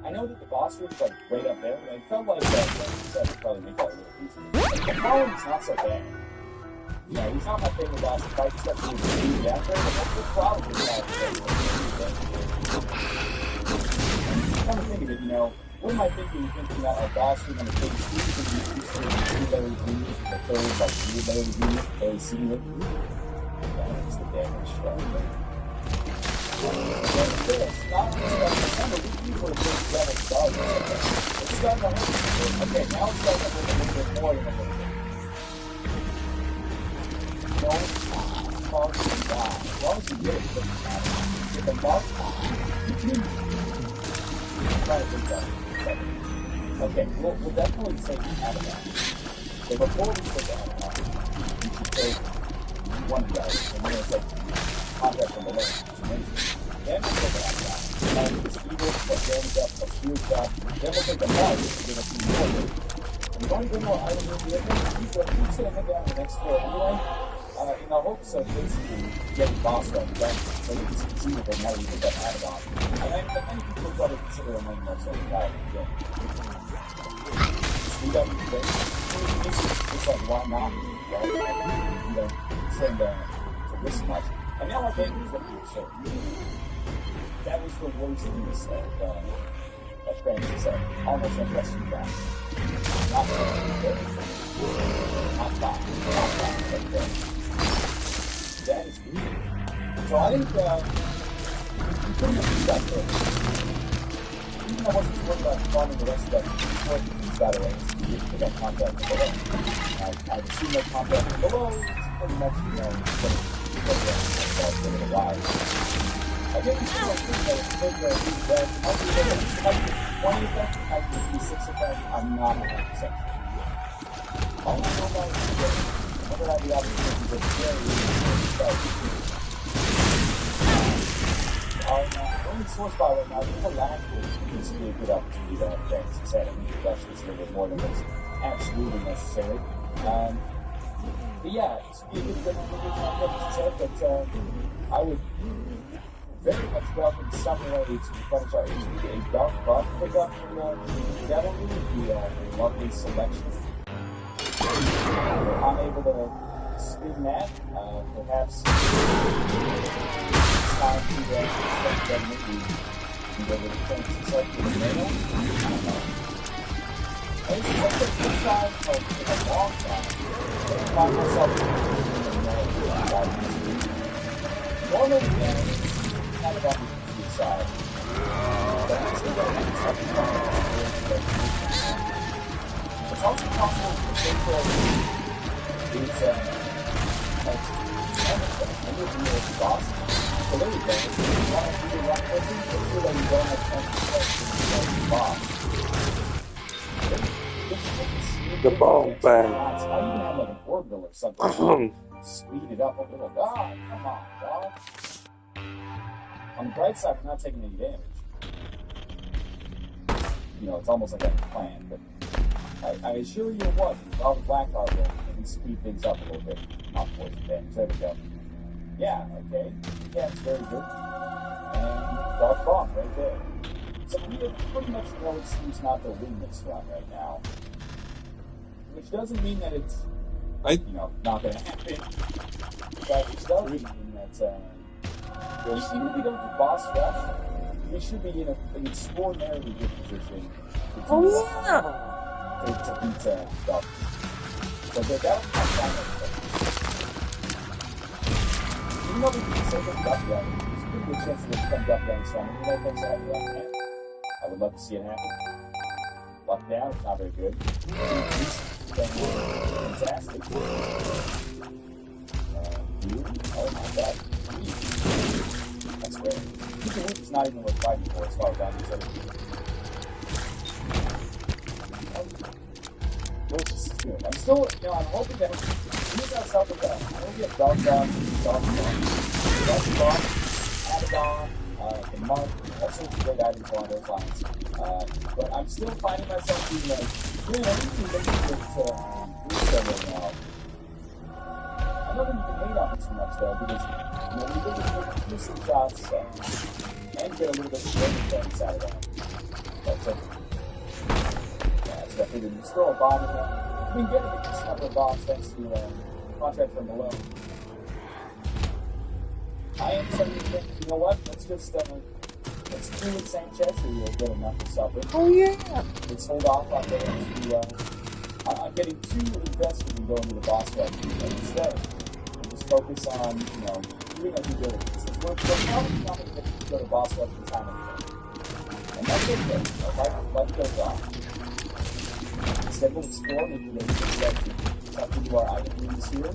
I know that the boss room is like right up there, but I felt like that would probably make that a little easier. The column is not so bad. You know, he's not my favorite boss to fight, except for the out there, but that's probably not come to think of it, you know, what am I thinking that our boss room on the phase 2 is going to be 2-layer units, the third, like, 3-layer unit, AC unit? That's the damage right there. Okay, now it's starting a little bit more than a little bit. Don't talk to God. As long as you get it, it doesn't matter. If the boss try to think about it. Okay, we'll definitely take Adamant. So before we take Adamant, we should take one guy, and we're going to take contact from below. Then we'll take Adamant. And this evil, but damage up, a few shot. Then we'll take the mouse, which is going to be more. And we're going to get more items in the other. He's going to head down the next floor anyway. In the hopes of basically getting boss rush done, so we can succeed with it now that we get that added on. And many people will probably consider him one of the most overpowered in the game. We got these things. It's like, why not? Right? You know, trying to risk much. And now I think he's going to do so. That was the worst use of Francis said. Almost like Western Ground. Not good. Not bad. But good. That is good. So I think we pretty much do that first. Even though I wasn't worried about farming the rest of that these battle ranks, you get that contact from below. I've seen that contact from below, it's pretty much, you know, what a little while. I think it's still pretty much take the that might be 20 effect, might be 6 effect, I'm not 100%. All I know about it is that whenever I have the opportunity to the only source file right now, I think the last is to be a good opportunity to have things instead of need to rush this a little bit more than was absolutely necessary. But yeah, it's be a good thing but I would very much welcome some way to replenish our HP. A dark buff pickup from the Devil would be a lovely selection. I'm able to spin that. Perhaps it's time to expect that maybe you go to the point itself to the mail. I don't know. And it's like the first time in a long time that I find myself in the mail about this week. Normally, it's kind of on the side. But it's still got it's also possible to think that it's boss. So there you go. If you want to do that person, make sure that you don't have time to the boss. The ball bag. I even have like an orbital or something. Speed it up a little. God, come on, dog. On the bright side, we're not taking any damage. You know, it's almost like I had planned, but I assure you it wasn't. With all the black harbor, it can speed things up a little bit. Not poison damage. There we go. Yeah, okay. Yeah, it's very good. And Dark Bomb right there. So we have pretty much no excuse not to win this run right now. Which doesn't mean that it's, not going to happen. But it does mean that, even if we don't do boss rush, we should be in an extraordinarily good position to beat Duck. So that'll come down. Even though we can say that Duck Run, there's a pretty good chance that it'll become Duck Run this time. I would love to see it happen. Luck down, it's not very good. Fantastic. Oh my god. That's rare. Keeping Weak is not even worth fighting for as far as I'm concerned. I'm still, I'm hoping that we got ourselves with that. I know we have Dark Bomb, Abaddon, and Monk, all sorts of great items along those lines. But I'm still finding myself being like, I need to make this reset right now. I don't think you can hate on it too much though, because we get to do some shots and get a little bit of damage bonus out of that. That's it. Yeah, so I figured you just throw a bomb in there. We can get a decent number of bombs thanks to Contract from Below. I am starting to think, you know what? Let's just let's do what Sanchez or you'll get enough to suffer. Oh yeah. Let's hold off on I'm getting too invested in going to the boss fight. Instead, just focus on, doing what you do. We're probably not going to go to boss fight for time anyway. And that's okay. Life goes on. Instead, we'll explore maybe step into our item rooms here.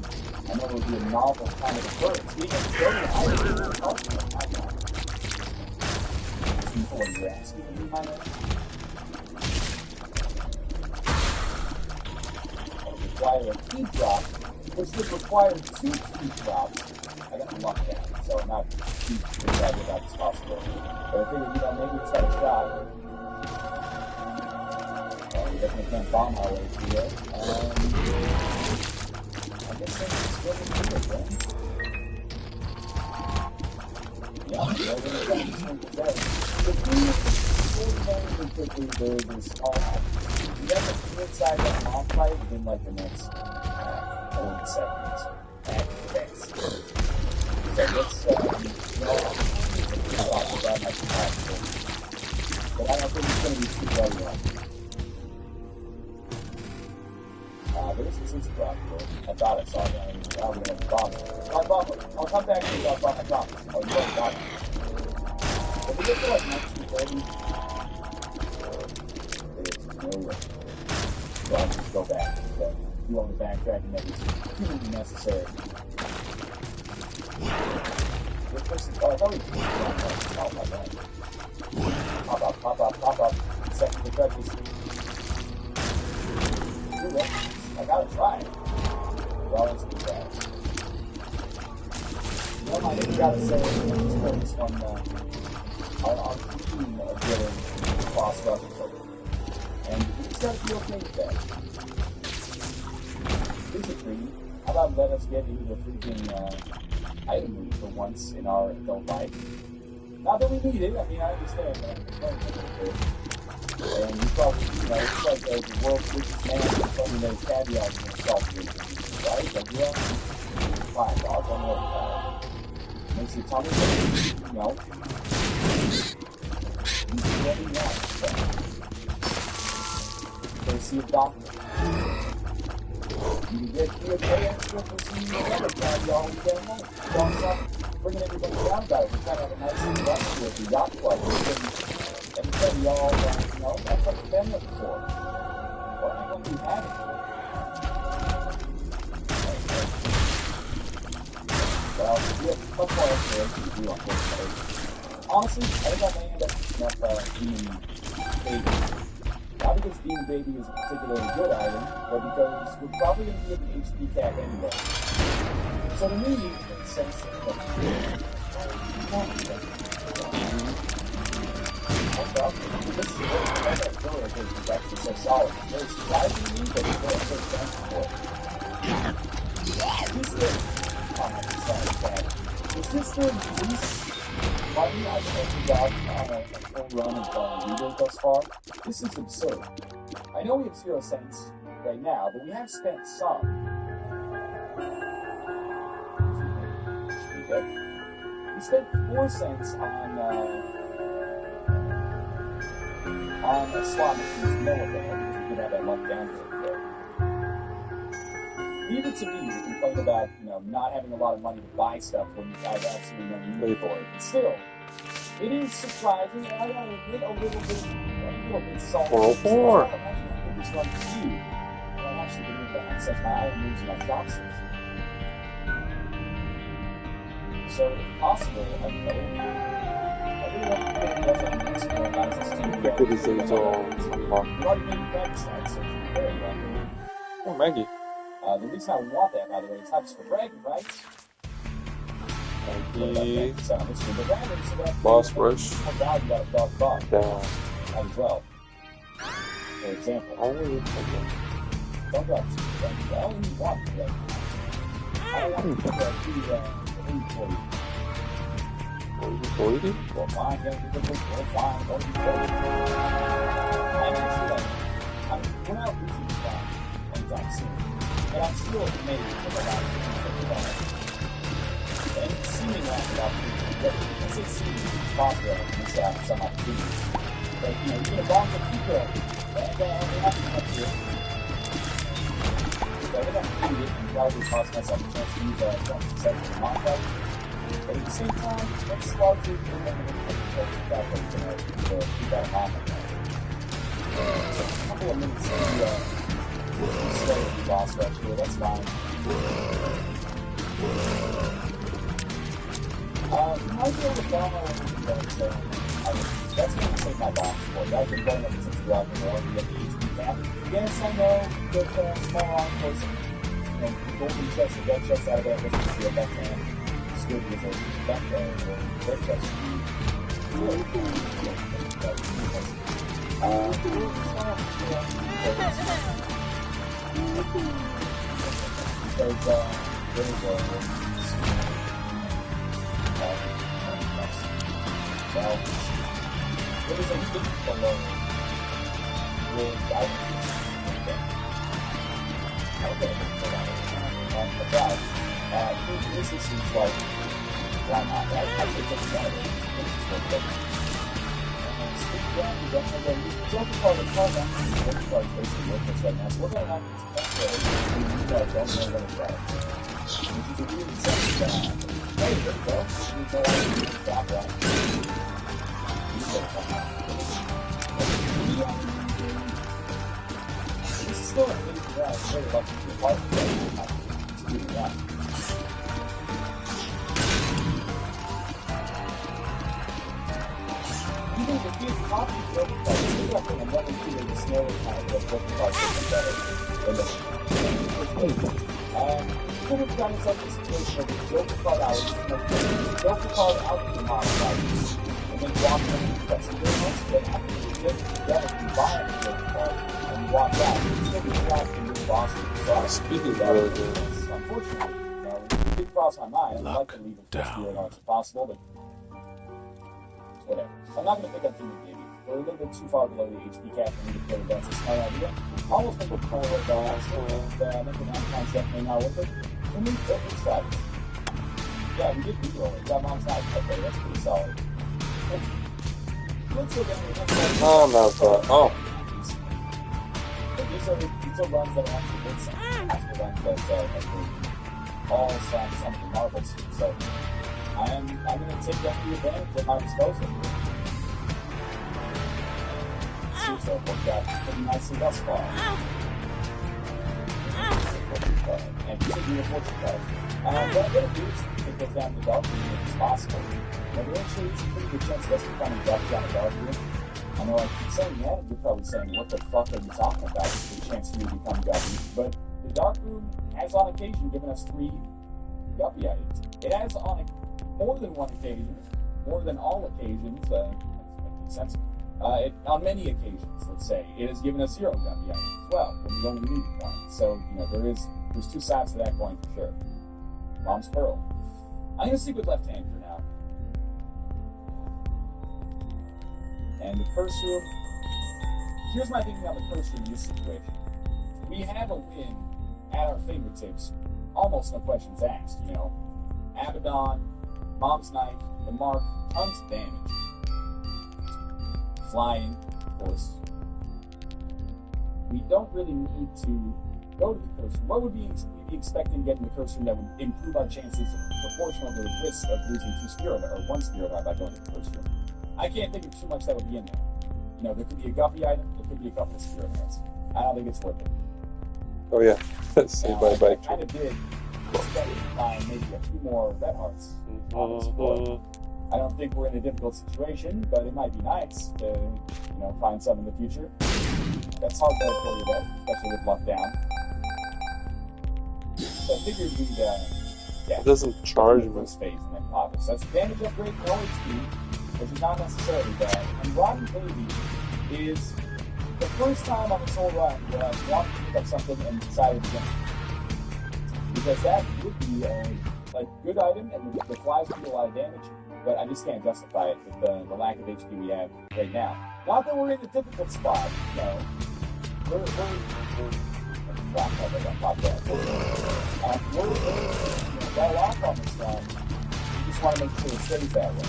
I know it would be a novel kind of approach. We can go to the item room and talk to them. I know. Before you're asking me my name. Require a key drop, which would require 2 key drops. I got luck down, so I'm not too excited about this possibility. But I figured, maybe it's got a shot. We definitely can't bomb our way through it. I guess that's still the thing, right? Yeah, we're going to try to swing it there. The key is extraordinarily quickly, there's small you have to inside that mob fight within like the next 40 seconds at best. So let's, talk about my compatible. But I don't think it's going to be too far long. There's a sense of drop. I thought I saw that. Now we're going to have a bomb. I'll come back to you about my drop. Oh, you don't got it. But we get to like 1930. No way. So I'll just go back. You want the backtracking that is completely necessary. This person, I thought he was oh my god. Pop up. Second the judges. I gotta try it. Well, let's do that. I gotta say, this one, our team of getting boss rush over. And it's gotta be okay with that. Physically, how about let us get into the freaking item room for once in our adult life? Not that we need it, I understand, but I'm complaining a little bit. And you probably, it's like the world's richest man claiming there's caviar in himself, right? Like, yeah, fine, dog, don't worry about it. Makes your tummy big, he's getting that stuff. Go see a doctor. You can get your pay extra for seeing your other caviar when you get home. Don't stop bringing everybody down about it. We're trying to have a nice industry at the yacht club. Everybody all, that's what we've been looking for. What am I going to be having? Well, we have much more exploration to do on this page. Honestly, I think I may end up picking up Demon Baby. Not because Demon Baby is a particularly good item, but because we're probably going to be at the HP cap anyway. So to me, it makes sense that this is that filler is actually so solid. It's very surprising to me, but it's very thankful for it. Is this the least money I've ever got on a full run of Reader thus far? This is absurd. I know we have 0 cents right now, but we have spent some. We spent 4 cents on a slot machine milligram because we could have that luck down here. Leave it to me to complain about, not having a lot of money to buy stuff when I have absolutely no need for it. But still, it is surprising, and I gotta admit a little bit salty. 404. I'm actually this run for you. I'm actually going to access my item moves in my shop system. So, if possible, I really want to get more guys to Look at this age all unlocked. We've already made friends, right? So, very well. Oh, Maggie. The reason I would want that, by the way, is not just for bragging, right? Maggie. Boss Boss Rush. Value out of dog bar. Down. As well. For example. Only Don't go up to I only need one today. I don't want to put 40? Well, fine, we're fine, I'm actually we're not losing the time anytime soon. But I'm still amazed with about $50. And seeming like about $50. I say seeming popular and miss out on some opportunities. But, you get a bomb for people, and they're not going to come here. So I think I'm going to probably cost myself a chance to use a 20% contract. But at the same time, it's largely the limited that way to keep that in mind. A couple of minutes to stay with the boss rush here, that's fine. You might be able to follow that's going to take my box for you. I've been going up since throughout the world to get the HP cap. Yes, I know that small arm person, golden chest and dead chest out of there, let's just see what that can. Good with a back there or break chest. Well, there is a big below with guidance. Okay. This is like, why not? I think it's better. Don't call the call down. Don't call it basically worthless right now. So we're going to have to don't know what it's at. Which is a really simple job. Hey, there we go. We go out and stop that. This is still a big job. It's very lucky to be part of it. To do that. Even if you copy broken parts, you have to another two of the smaller kind of broken parts that better than the could have done such a situation where the broken part out, broken part out to the modified, and then walk them and press the difference, but after you get together, you buy the broken part, and you walk out, you still get back to your boss. Speaking of unfortunately, big cross my mind. I'd like to leave it as much as possible, but whatever. I'm not going to pick up Demon Baby. we're a little bit too far below the HP cap for me to feel that's a smart idea. Almost think we're pulling it down, and making that concept may not worth it. And we tried it. Yeah, we did reroll it. Got Mom's Knife. Okay, that's pretty solid. Oh, no, but, oh. But these are runs that are actually good signs. After runs that actually all signs something marvelous. So I'm going to take that advantage at my disposal. Seems to have worked out pretty nicely thus far. And continue your fortune card. What I'm going to do is take those down to the dark room as much as possible. But there actually is a pretty good chance of us becoming ducked down the dark room. I know I keep saying that, you're probably saying, what the fuck are you talking about? There's a chance for you to become guppy. But the dark room has on occasion given us 3 guppy items. It has on more than one occasion, more than all occasions, that makes sense. On many occasions, let's say, it has given us 0 guppy items as well, when we only need 1. So, there's 2 sides to that coin for sure. Mom's Pearl. I'm going to stick with left hand for now. And the curse room. Here's my thinking on the curse room in this situation. We have a win at our fingertips, almost no questions asked, Abaddon, Mom's Knife, the Mark, tons of damage. Flying, of course. We don't really need to go to the curse room. What would we be expecting getting the curse room that would improve our chances proportional to the risk of losing 2 spirit or 1 spirit by going to the curse room? I can't think of too much that would be in there. There could be a guppy item, there could be a couple of spirit heads. I don't think it's worth it. Oh yeah, saved by bike. I kind of did expect to find maybe a few more red hearts on this board. I don't think we're in a difficult situation, but it might be nice to, find some in the future. That's hard to for you though, especially with luck down. So I figured we'd, It doesn't charge me. Space and then pop it. So that's damage upgrade, no HP, which is not necessarily bad. And Rotten Baby is the first time on this whole run where I wanted to pick up something and decided to get it. Because that would be a good item, and the flies do a lot of damage, but I just can't justify it with the lack of HP we have right now. Not that we're in a difficult spot, we're well off on this run. We just want to make sure it stays that way.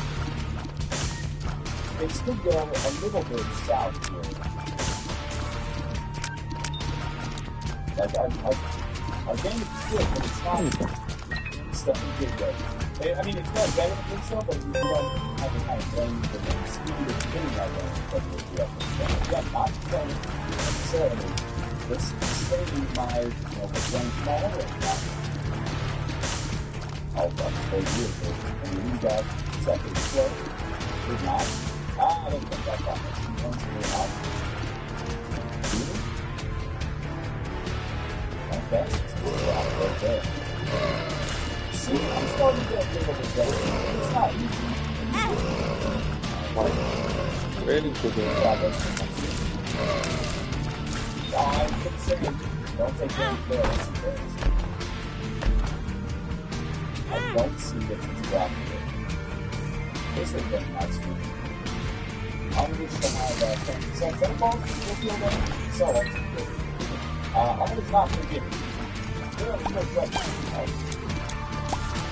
Things could go a little bit south here. Our game is good, but it's not stuff we did good. I mean, it's not better than so, but we don't have the kind of blame for the speed of hitting that way that we have to spend. Yeah, not playing necessarily. This saving my, playing small right now. I'll play years and we need that second slow. Did not. I don't think that's that much. Once we're out. Okay, right there. See, I'm starting to get a little bit better. It's not easy. Waiting for the I keep saying, don't take damage there. I don't see that it's dropping it. This has been nice for me. I'm just going to have so telephone, you'll feel that. So, I'm just not forgiving. There are no questions, right?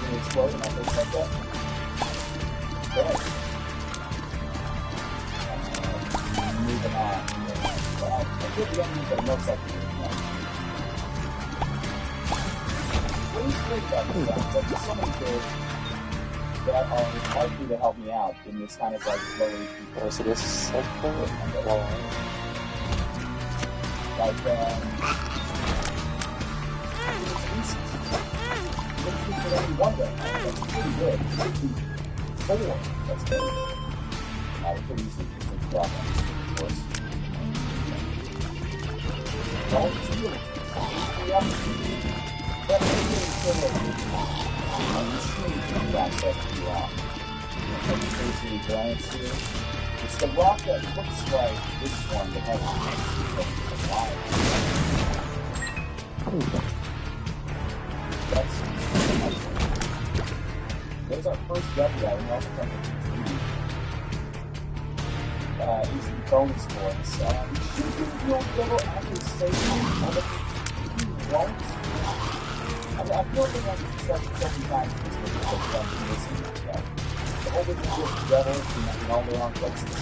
You're exploding on things like that. Good. Moving on. I think the enemies that most likely to be What do you think about this stuff? Like, there's so many kids that are likely to help me out in this kind of low HP. So this is something one of them. That's pretty good. 54. That's good. I would pretty easily just take the of course. Don't steal it. It's the rock that looks like this one that has a wire. There's our first W item. We also come to 3. instant bonus points. You'll actually save them. You won't. I feel like I can start so many times the whole thing is rebels and all the wrong places.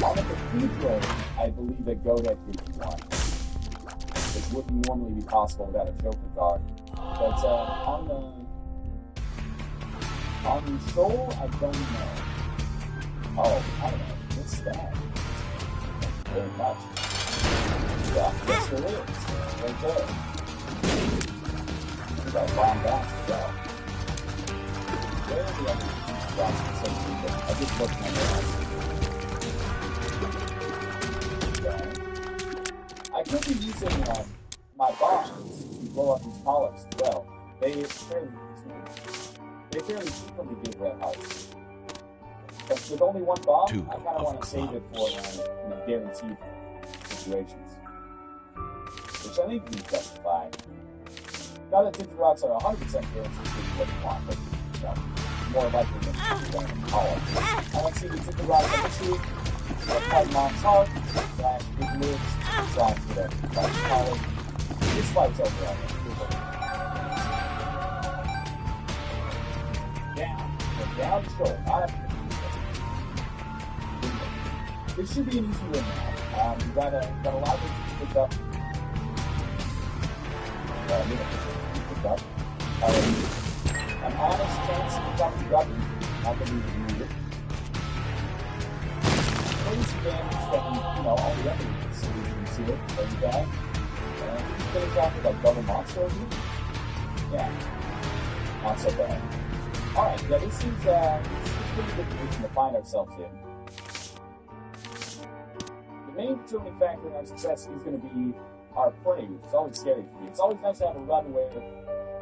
On the cathedral, I believe that Godek gives you one. It wouldn't normally be possible without a Joker card. But on the soul, I don't know. Oh, I don't know. What's that? Very much. Yeah, yes, there is. Right there. We got a bomb back as well. Where are the other drops in some people? I just looked at my I could be using my bombs to blow up these polyps as well. They fairly frequently give red hearts. But with only one bomb, I kind of want to save it for guaranteed situations. Which I think we can justify. Not that Tinted Rocks are 100% guaranteed to do what you want, but more likely than polyps. I want to see the Tinted Rocks initially. Fight Mom's Heart, Flash Big Lips, trying to get a power. This fight's over on down the shoulder. This should be an easy win now. You got a lot of things to pick up. An honest chance to pick up the Guppy. Not that you would need it. Crazy damage from, all the other solutions here. There you go. Finish off with like double monster over here. Yeah. Not so bad. Alright, yeah, this is a pretty good position to find ourselves in. The main determining factor in our success is going to be our play, which is always scary for me. It's always nice to have a run where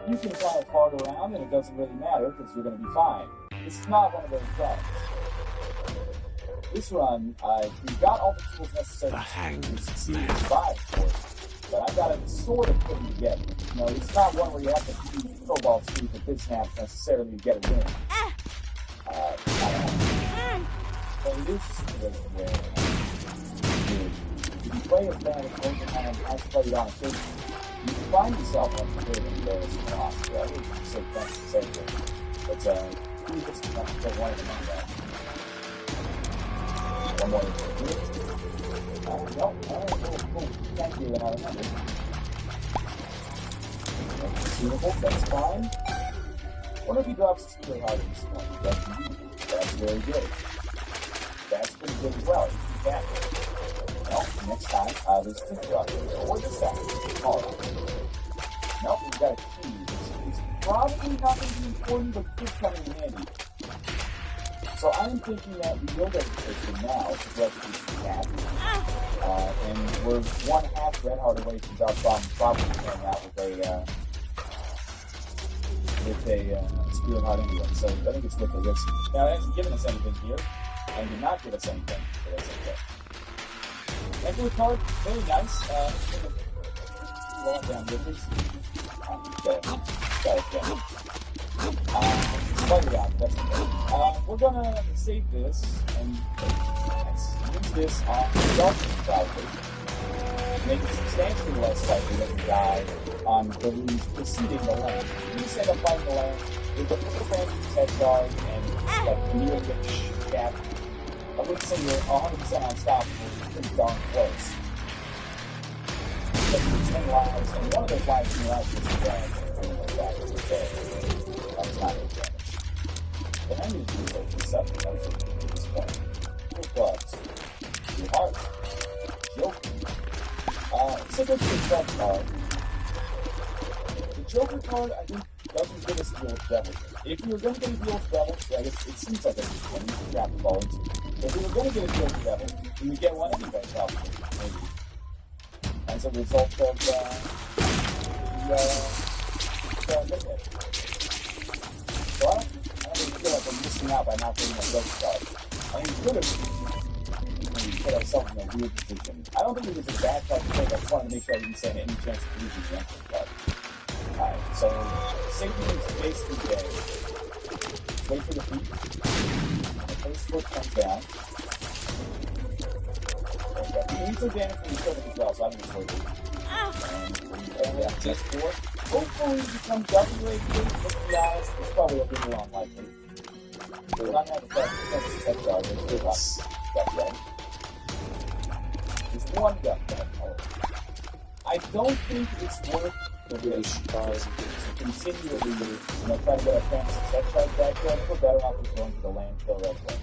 you can kind of fart around and it doesn't really matter because you're going to be fine. This is not one of those runs. This run, we've got all the tools necessary to succeed and survive, of course, but I've got to sort of put them together. It's not one where you have to do Cobalt Street and Big Snaps necessarily to get a win. I don't know. But it is a situation where if you play as bad as Overhand has played on occasion, you can find yourself on the game and there's an Oscar. I wouldn't say thanks to say that. But who gets to take one of them on that? One more. No, cool. Thank you, and I remember. Suitable, that's fine. What if he drops a Spirit Heart in this one? That's very good. That's pretty good as well. You can get that. Well, next time, there's a Tinted Rock. Or this time, nope, we've got a key. It's probably not going to be important, but it could come in handy. So I'm thinking that we will get a position now to replicate the cat. And we're 1/2 red heart away from Dark Bomb probably coming out with a Spirit Heart anyway. So I think it's worth the risk. Now, it hasn't given us anything here, and did not give us anything. So that's okay. Regular card, very nice. Rolling down Rippers. Slightly out, that's okay. We're gonna save this and use this on the Darkness probably. Make it substantially less likely that we die on the release preceding the land. We just end up fighting the land with a little fancy tech guard and like near rich cap. I wouldn't say you're 100% unstoppable, it's pretty darn close. But you 10 lives, and one of those lives in your life is damage. That's not good damage. But I need to do those something else at this point. Your gloves. Your heart. Joker. It's a good stuff card. The Joker card, I think, doesn't give us the Duelist Devil. If we were going to get a Duelist Devil, I guess it seems like a good one. You can grab the ball into. If we were going to get a Duelist Devil, we would get one anyway, probably. Maybe. As a result of so I don't really feel like I'm missing out by not getting a Ghost card. I mean, we could have put ourselves in a weird position. I don't think it was a bad card to take. I just wanted to make sure I didn't stand any chance of losing the Emperor card. Alright, so safety is basically dead. Wait for the feet. The first foot comes down. You need some damage when you kill them as well, so I think it's worth it. And yeah, just 4. Hopefully it becomes double radiate, but to be honest, it's probably a little unlikely. We're not going to have a effect on it. There's one gun that I don't think it's worth the risk to continually, try to get a fancy set charge back there. We're better off just going to the landfill right away.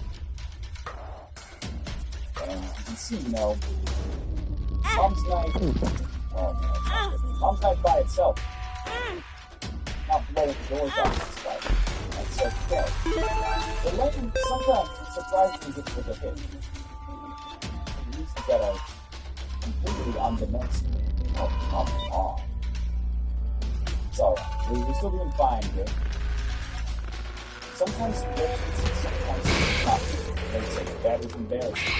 And you can see, Mom's knife. Mom's knife by itself. Not blowing the doors off this guy. That's okay. The lane sometimes surprisingly gets with a hit. Uses that are completely undimensional. Oh, come on. It's alright. We're still doing fine here. Sometimes it's good, sometimes it's not. It's like that is embarrassing.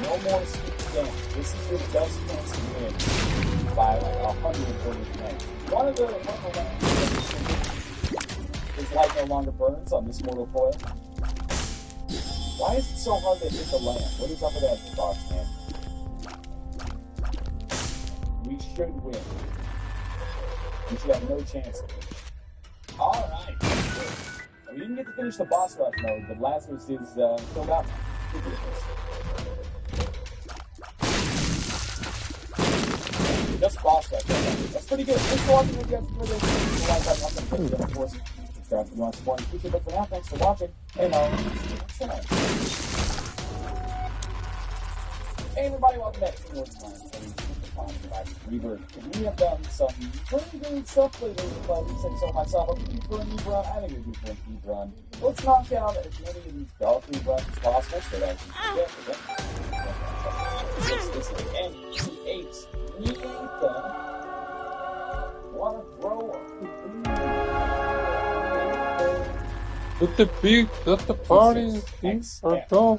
No more speed damage. This is your best chance to win by like 140%. One of the lands is light no longer burns on this mortal coil. Why is it so hard to hit the land? What is up with that box, man? We should win. We should have no chance of it. Alright. We didn't get to finish the boss rush mode, but Lazarus is filled out. Just boss rush. That's pretty good. Thanks for watching. If you guys enjoyed this, like that, I'm going to of course. Subscribe if you want to support and feature. But for now, thanks for watching. And I'll see you next time. Hey everybody, welcome back to What's Mine. Rebirth. We have done some pretty good stuff lately with saying so myself. I'm looking for a new run. I think we're due for a new run. Let's knock out as many of these golf runs as possible so that I can get this is N8. Wanna throw Let the beat, let the party, or go.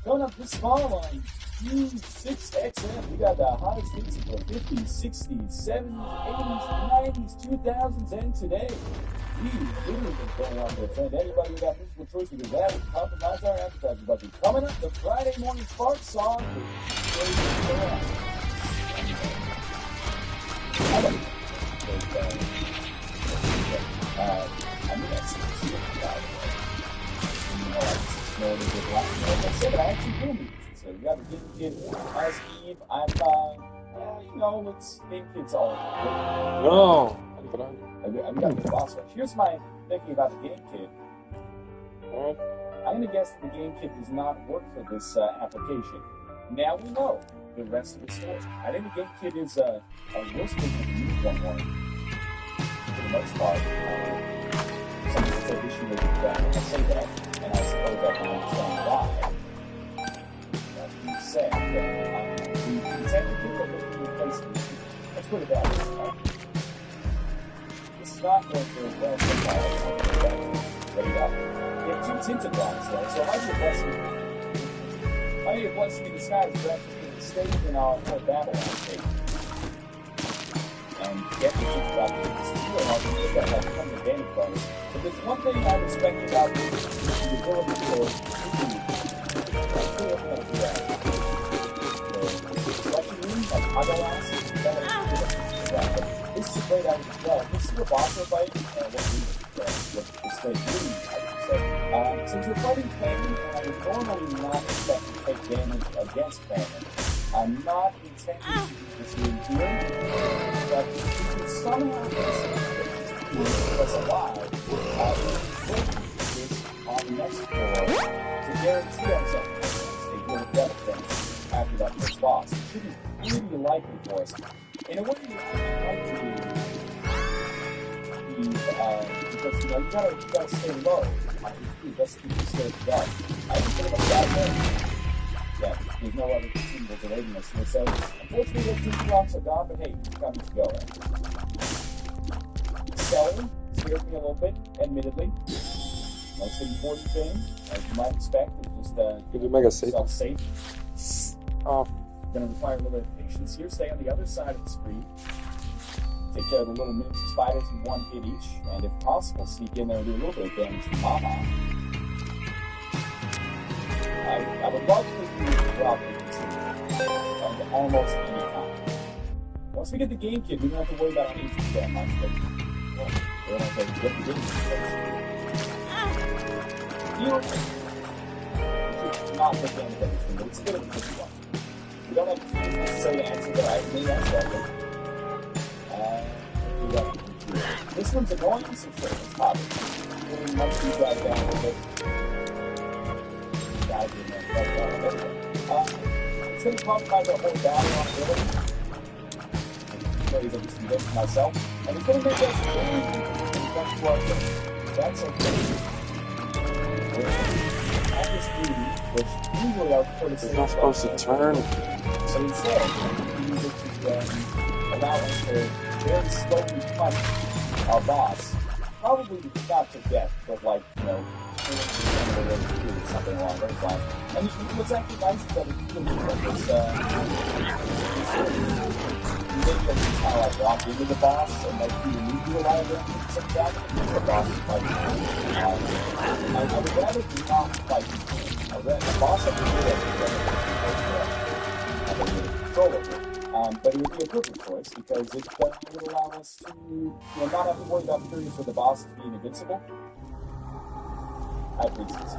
Going up this small on U6XF, we got the hottest hits of the 50s, 60s, 70s, 80s, 90s, 2000s, and today. We literally don't want to offend anybody with that musical choice because that would compromise our appetite. But coming up, the Friday Morning Spark song with that's I said I actually do music. So you got the Game Kid as Eve. I'm let's Game Kid's all. No. I got the boss rush. Here's my thinking about the Game Kid. I'm gonna guess that the Game Kid does not work for this application. Now we know the rest of the story. I think the Game Kid is a worse version of the new one for the most part. Some people take issue with that. I say that, and I suppose that can understand why. That being said, we tend to do what we replace it. Let's put it that way. It's not going very well so far. We have 2 tinted blocks though, so might be a blessing in disguise for actually being stayed in our whole Babylon state. And get the tinted block to the steel, and I'll just that like some advantage bonus. But there's one thing I respect about the ability for selection room, like Agalas, this is a great item as well. This is a boss fight, what displays green, I should say. Since you're fighting Famine, and I would normally not expect to take damage against Famine, I'm not intending to do this here, but if you can somehow press alive, this on the next floor to guarantee ourselves a good defense after that first boss. It should be pretty likely for us. In a way, you like to be, because you gotta stay low. That's the stay dark. I can put it up that way. Yeah, there's no other consumables awaiting us here. So, unfortunately, those 2 blocks are gone, but hey, we've got to go. Selling scares me a little bit, admittedly. Most important thing, as you might expect, is just self-safe. Oh. Going to require a little bit of patience here. Stay on the other side of the screen. Take care of the little miniature spiders in 1 hit each, and if possible, sneak in there and do a little bit of damage to Mama. I would love for you drop of almost any kind. Once we get the GameCube, we don't have to worry about anything that much. But, well, we don't have to get the GameCube. It's not the game of everything, but it's a bit of a tricky one. We don't have to necessarily answer that I think that's welcome. This one's annoying, so sure, it's probably. Really much you guys down a little bit. Guys in there, it's going to come by the whole battle on ability. Ways of just convincing myself. And it's going to make us really that's okay. At this duty, which usually I would prefer to say. It's not supposed to turn. So instead, we use it to allow us to very slowly punch our boss. Probably not to death, but like, you know, something along those lines. And what's actually nice is that it's really like this, maybe that's just how I walk into the boss and like you move to a lot of them, some that, the boss is like, I would rather not fight a boss at the control over it. But it would be a perfect choice because it would allow us to, not have to worry about periods where the boss is being invincible. High Priestess.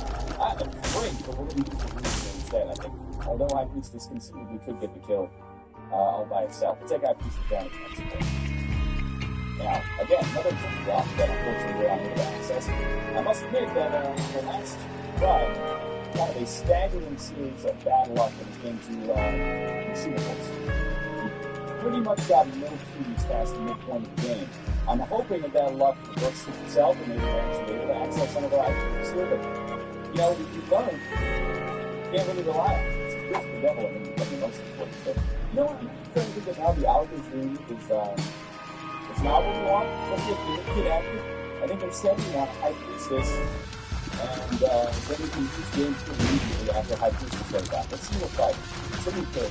Great, but we're going to use the Priestess instead, I think. Although High Priestess conceivably could get the kill all by itself. We'll take High Priestess down at the next point. Now, again, another tricky block that unfortunately we're unable to access. I must admit that the last run, kind of a staggering series of bad luck when it came to consumables. Pretty much got no keys past the midpoint of the game. I'm hoping that that luck works itself and maybe we're actually able to access some of our items here, but, we've learned, can't really rely on it. It's a gift of the devil and then becoming the most important. But, what, I'm trying to think that now the Alligator's Room is not what we want. Let's get active. I think instead we want High Priestess, and then we can use games immediately after High Priestess goes down. Let's see what's fight. It's going to be good.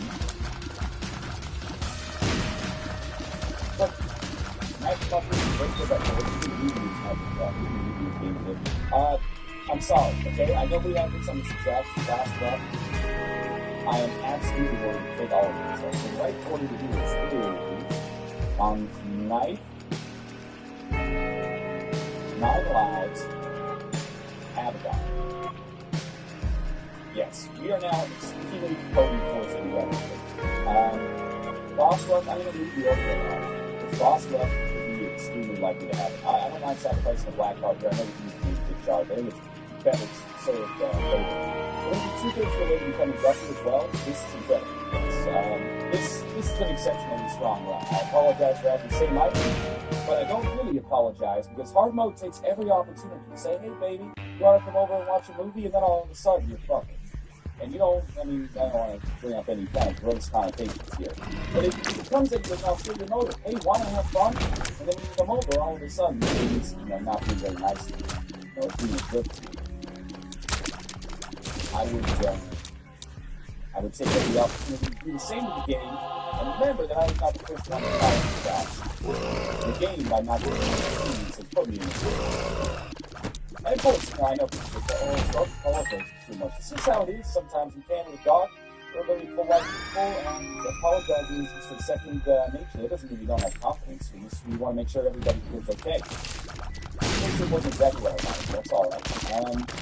I'm sorry, okay? I know we have this on the suggestions last run. I am absolutely going to take all of these. So the right order to do is on Knife, 9 Lives, Abaddon. Yes, we are now extremely potent force in the weapon. Boss rush, I'm going to leave the open now. Boss rush would be extremely likely to happen. I don't mind sacrificing a black card here. I know we can use the big charge. I think it's better sort of favor. But if the 2 things related to becoming Guppy as well, this is incredible. Yes. This is an exceptionally strong run. I apologize for having to say my name, but I don't really apologize because hard mode takes every opportunity to say, hey baby, you want to come over and watch a movie? And then all of a sudden you're fucking. And I don't want to bring up any kind of gross connotations here. But it comes at you with ulterior motive. Hey, want to have fun? And then when you come over, all of a sudden, it's not being very nice to you. It's being a jerk to you. I would take every opportunity to do the same with the game. And remember that I was not the first one to follow the game by not doing the teams and put me in the and of course, I know people say, all of those too much. This is how it is. Sometimes you can with a dog. We're very polite people, and apologizing is just a second nature. It doesn't mean you don't have confidence. We want to make sure everybody feels okay. It wasn't exactly what I wanted, that's alright.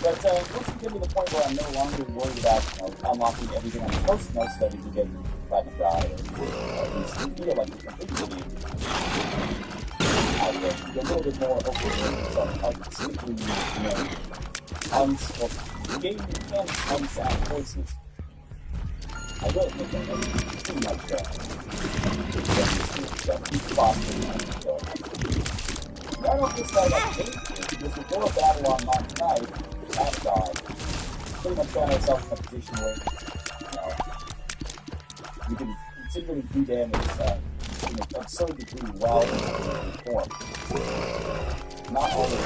But once we get to the point where I'm no longer worried about unlocking everything I'm supposed to know so that we can get Platinum God, or at least feel like we're completely a little bit more open to simply, the game can unsound voices. I really think that's too much right off this side of the game, because before a battle on Mount Knight, Abaddon, pretty much found ourselves in a position where, we can continually do damage in an absurd degree while in form. Not all the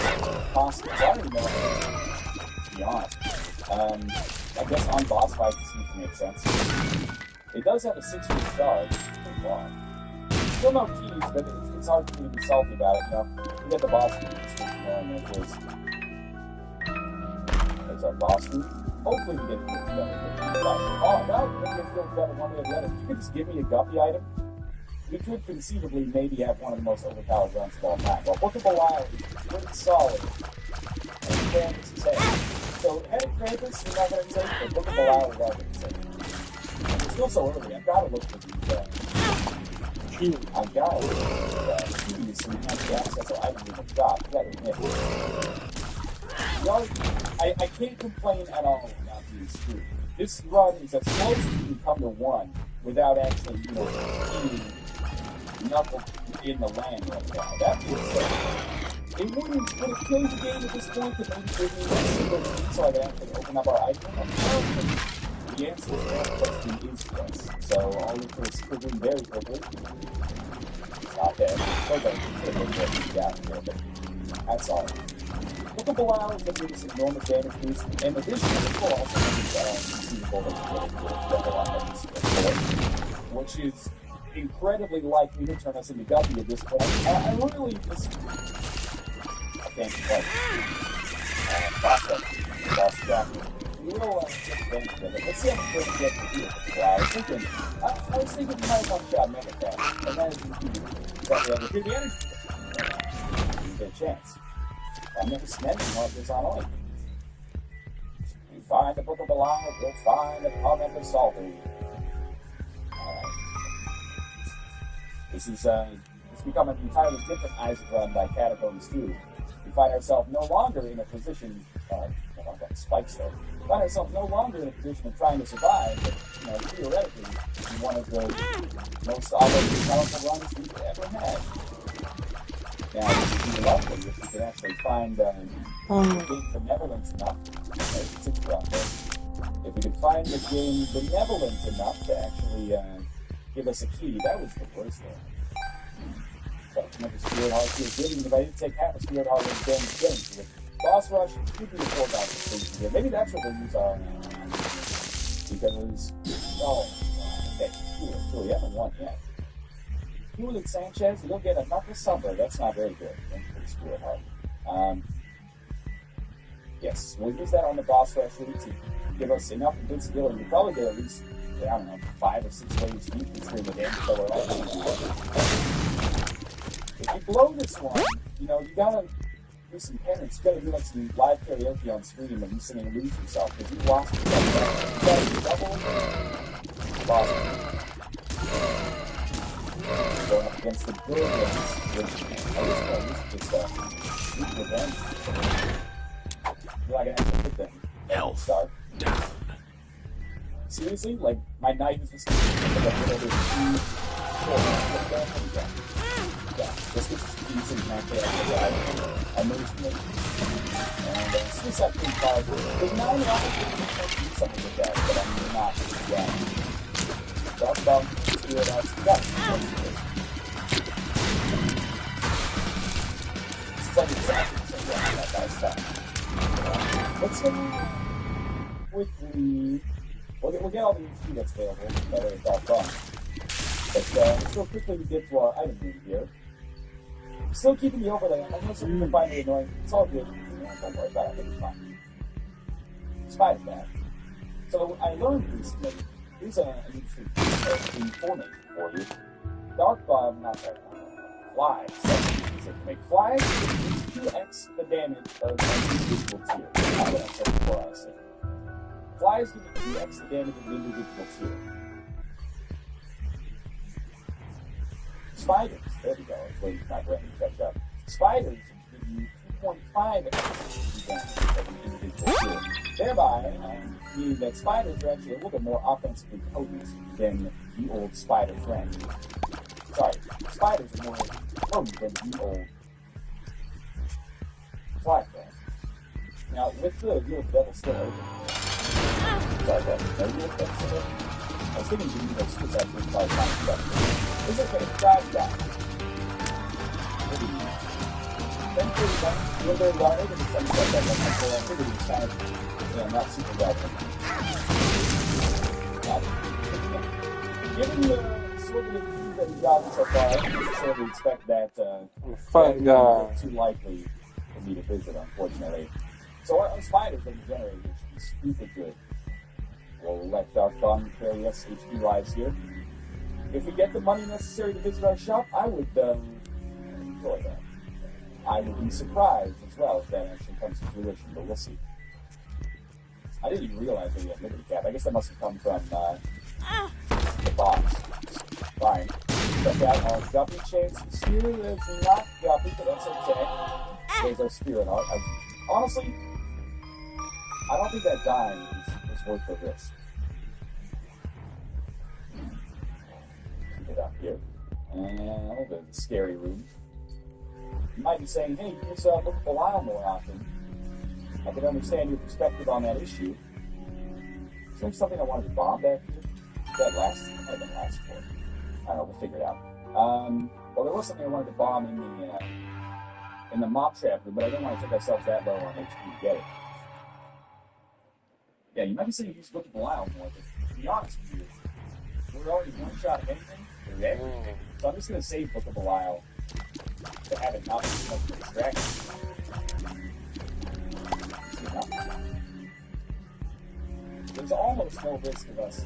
possible. I don't even know to be honest. I guess on boss fights it seems to make sense. It does have a 6-year charge. Pretty long. Still no keys, but it's hard to be salty about it, You get the boss keys, and it was. There's our roster. Hopefully we get feels better. Oh, no, we're going to get feels better one way or the other. If you could just give me a Guppy item, we could conceivably maybe have one of the most overpowered runs of all time. Well, Book of Belial is pretty solid. And Krampus is heavy. So, Headed Krampus, you're not going to take, but Book of Belial is all going to take. It's still so early. I've got to look for these. I've got to look for keys so we can actually access our item in the shop. You got to admit. I can't complain at all about being screwed. This run is as close as you can come to one without actually, eating Knuckle in the land right now. That being said, would it kill the game at this point to maybe give me a single key so I can actually open up our item? The answer to that question is yes. So I'll look for this triggering very quickly. Not bad. Okay, that's all. Book of Belial is going to do this enormous damage boost, and additionally, it will also which is incredibly likely to turn us into Guppy at this point. I really just... I can't complain. Boss trap. We will take advantage of it. Let's see how much we can get to do with I was thinking we might one shot Mega Cat, and that is indeed Guppy have a good damage. You get a chance. I'm never snatching like this on light. We find the Book of Belial, we'll find the Comment of Salty. Alright. This is, it's become an entirely different Isaac run by Catacombs 2. We find ourselves no longer in a position, spikes though. We find ourselves no longer in a position of trying to survive, but, theoretically, one of the most almost powerful runs we've ever had. Now, if we lovely, if we could actually find the game benevolent enough, if we could find the game benevolent enough to actually give us a key, that was the worst thing. So, remember Spirit Heart here, giving, if I didn't take half a Spirit Heart with damage getting to it. Boss Rush, should be the 4,000 completion here. Maybe that's what they use our because, okay, cool, we haven't won yet. Julian Sanchez, you'll get a Knuckle Summer. That's not very good. For Spirit Heart. Yes, we'll use that on the boss rush to give us enough invincibility. We'll probably get at least, 5 or 6 waves deep considering the damage that we're likely to do. If you blow this one, you gotta do some penance. You gotta do like some live karaoke on stream and you sing and lose yourself because you lost yourself. You gotta double boss. Going up against the good ones, which I just need revenge. I feel like I have to hit them. Health down. Seriously? Like, my knife is just just using my amazingly. And suicide free card. There's not any opportunity to do something with that, but I'm not. Talk about Spirit Heart. It's like exactly the same way that guy's stuff. Let's go quickly. We'll get all the EXP that's available. That way it's all fun. But let's go quickly get to our item room here. Still keeping the overlay. I know some people find it annoying. It's all good. Don't worry about it. I think it's fine. Spider's bad. So I learned recently. Here's an interesting information for you. Dark Bomb, not Dark Bomb. Flies. Flies is 2x the damage of an individual tier. Flies give you 2x the damage of an individual tier. Spiders, there we go. It's waiting for my brain to catch up. Spiders give you 2.5x the damage of an individual tier. Thereby, meaning that spiders are actually a little bit more offensively potent than the old spider friend. Sorry, spiders are more potent than the old fly friend. Now, with the Wheel of the Devil still open. Sorry, no Wheel of the Devil still open. I was thinking you could suicide free card time stuff. It's okay, God. Maybe. Thankfully, when they're live, and some stuff like that, I figured it was kind of, not super relevant. Given the sort of view that we've gotten so far, I don't necessarily expect that Fun guy. too likely for me to visit, unfortunately. So our spiders are the generator, which is stupid good. We'll let Dark Dawn carry us HP lives here. If we get the money necessary to visit our shop, I would enjoy that. I would be surprised as well if that actually comes to fruition, but we'll see. I didn't even realize that we had Liberty Cap. I guess that must have come from the box. Fine. Check out our Guppy Chains. Spear is not Guppy, but that's okay. There's our Spirit Heart. Honestly, I don't think that dime is worth the risk. Keep it up here. And the scary room. You might be saying, hey, use look at Belial more often. I can understand your perspective on that issue. Is there something I wanted to bomb back here? That last for. I don't know, we'll figure it out. Well, there was something I wanted to bomb in the mob trap room, but I didn't want to take ourselves that low on HP to get it. Yeah, you might be saying use look at Belial more, but to be honest with you, we're already one shot of anything. So I'm just going to save Book of Belial to have it not be so much of a distraction. There's almost no risk of us.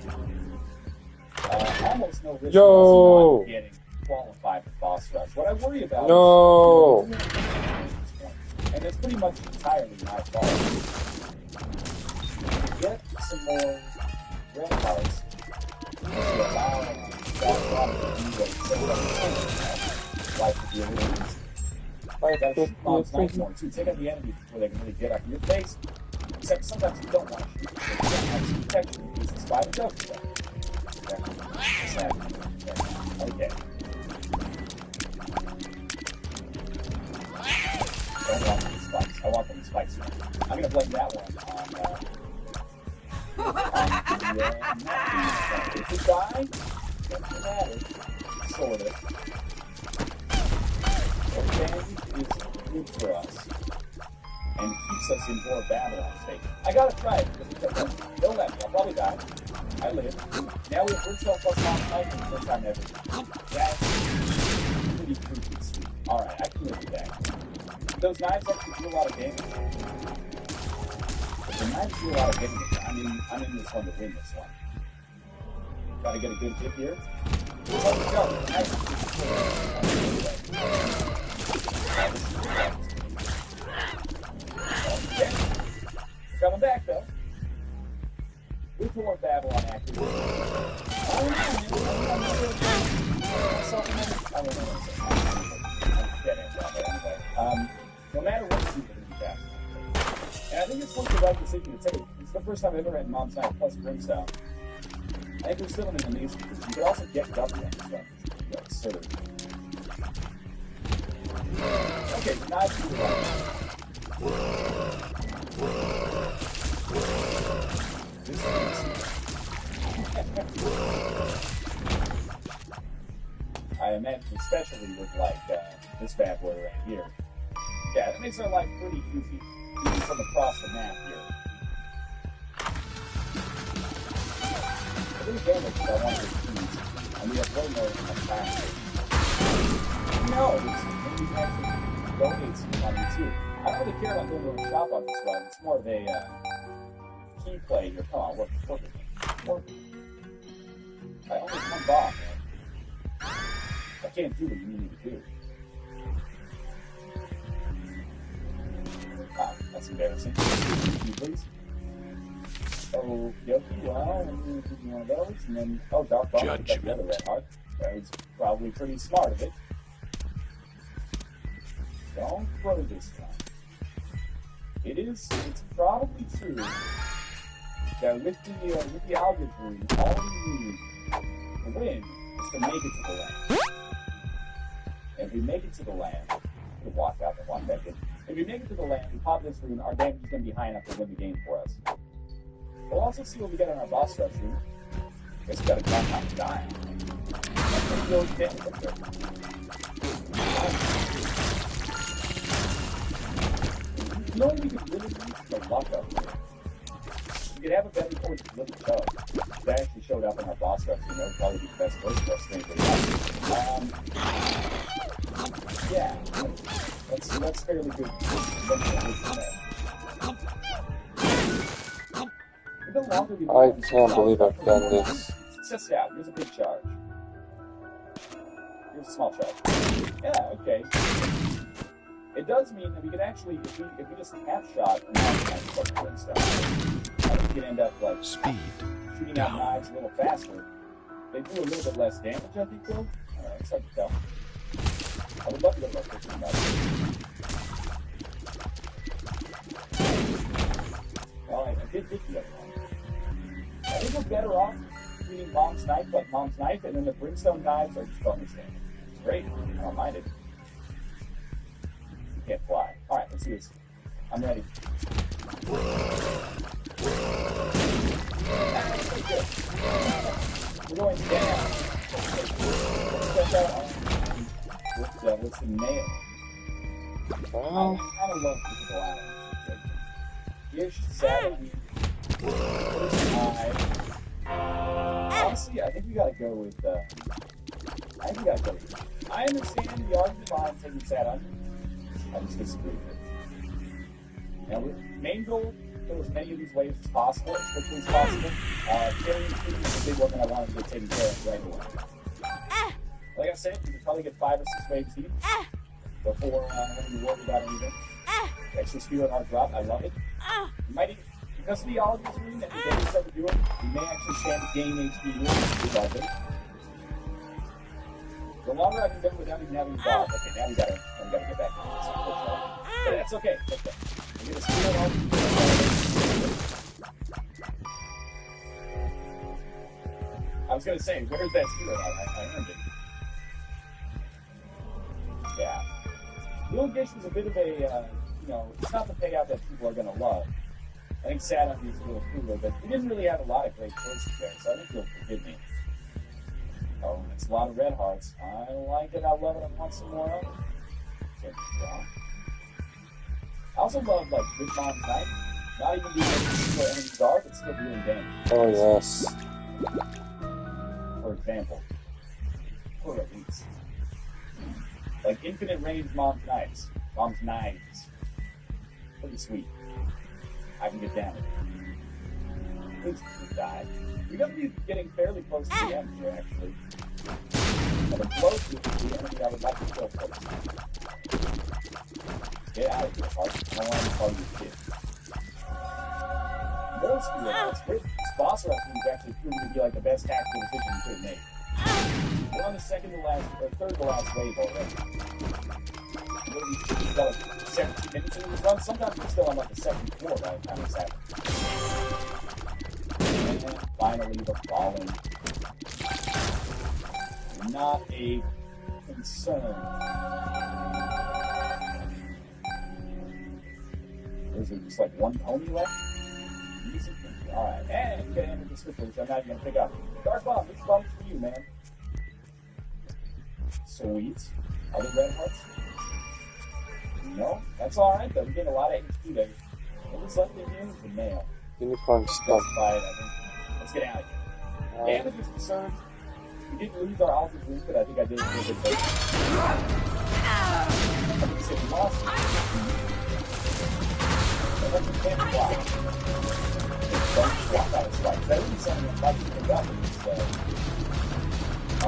Almost no risk of us not getting qualified for boss rush. What I worry about is, and it's pretty much entirely my fault. To get some more red cards to allow that product to do what it's so life to be a little easy. That shoot bombs nice more too. Take out the enemy before they can really get up in your face. Except sometimes you don't want to shoot because you don't have some protection in case the spider does do that. Okay. I don't want them spikes. I want them spikes. I'm going to blame that one on the if we die, doesn't matter. Sort of. Revenge is good for us. And keeps us in more Babylon state. I gotta try it, because don't let me, I'll probably die. I live. Now we have Virtual plus Lost Life for the first time ever. That's pretty creepy sweet. Alright, I can live with that. Those knives actually do a lot of damage. But the knives do a lot of damage. I'm in this one to win this one. Gotta get a good hit here. Let's go. The knives okay. We're coming back though. With more Babylon active. No matter what you do, it'll be fast. And I think it's supposed to be the right decision to take. It's the first time I've ever had Mom's Night plus Brimstone. I think we're still in an amazing position. You can also get government stuff. That's absurd. Okay, the knives do the right. I imagine especially with like this bad boy right here. Yeah, that makes our life pretty easy, even from across the map here. The damage that I want to use, and we have way more than enough time. No, it's we actually donate some money too. I don't really care about going to a shop on this one. It's more of a key play here. Come on, work with me. I only one bomb, man. I can't do what you need me to do. Ah, that's embarrassing. Can you please? Oh, Yoki, well, I'm going to give you one of those, and then, oh, Dark Bomb, pick up the other red heart. That was probably pretty smart of it. Don't throw this time. It's probably true that with the Algae Room, all we need to win is to make it to the land. And if we make it to the land, we'll walk out and walk back in. If we make it to the land, we pop this room, our damage is going to be high enough to win the game for us. We'll also see what we get on our boss rush room. Guess we got to come out and die. That's really difficult. You know what we could really use? The luck up here. We could have a better force to live the show. That actually showed up in our boss rush room. That would probably be the best place for us to yeah. That's fairly good. longer be I can't believe I've done this. Just out. Here's a big charge. Here's a small charge. Yeah, okay. It does mean that we could actually, if we just half shot and stuff, I think we could end up like Speed shooting out down. knives a little faster. They do a little bit less damage, I think, though. It's hard to tell. I would love to go to our 15 knives. Well, I did get the other one. I think we're better off shooting Mom's Knife like Mom's Knife, and then the Brimstone knives are just bonus damage. Great. I don't mind it. You can't fly. Alright, let's do this. I'm ready. That's pretty good. We're going down. What's the nail? Well, I don't love physical items. Here's Saturn. Honestly, I think we gotta go with. I understand the argument behind taking Saturn. I just disagree with it. Now, main goal, go as many of these waves as possible, as quickly as possible. Killing food is a big one that I want to get taken care of right away. Like I said, you could probably get 5 or 6 waves deep before having to worry about anything. Extra speed on our drop, I love it. You might even, because of the ology screen that the game started doing, you may actually stand to gain HP moves. I think. The longer I can go without even having to dodge. Okay, now we gotta get back to this, unfortunately. But that's okay. That's okay. We get a speed on. I was gonna say, where's that spirit? I earned it. Yeah. Little Gish was a bit of a, it's not the payout that people are going to love. I think Saturn is a little cooler, but he didn't really have a lot of great choices there, so I think he'll forgive me. Oh, it's a lot of red hearts. I like it, I love it, I want some more of it. Okay, yeah. I also love, like, Big Mom's Knife. Not even being able to see where enemies are, but still doing damage. oh yes. For example. Or at least. Like infinite range Mom's Knives. Mom's Knives. Pretty sweet. I can get down. Please die. We're going to be getting fairly close to the end here, actually. And the closest to the enemy I would like to kill first. Get out of here, Hart. I don't want to call you a kid. More speed rounds. This boss rush is actually proving to be like the best tactical decision you could have made. We're on the third to last wave already. We've got like 17 minutes into this run. Sometimes we're still on like the second floor by the time this happens. And finally, the falling. Not a concern. Is there just like one pony left? Easy. Alright, and you get into the switch, which I'm not even going to pick up. Dark Bomb, this bomb's for you, man. Sweet. Other red hearts? No, that's alright though. We get a lot of HP there. What's left in here is the nail. Unicorn stump. I think. Let's get out of here. Damage is concerned. We didn't lose our alpha boost, but I think I did a little bit better. I think we said we lost it. But you can't fly. Don't swap out of strike. That would be something I'd like to pick up on this floor.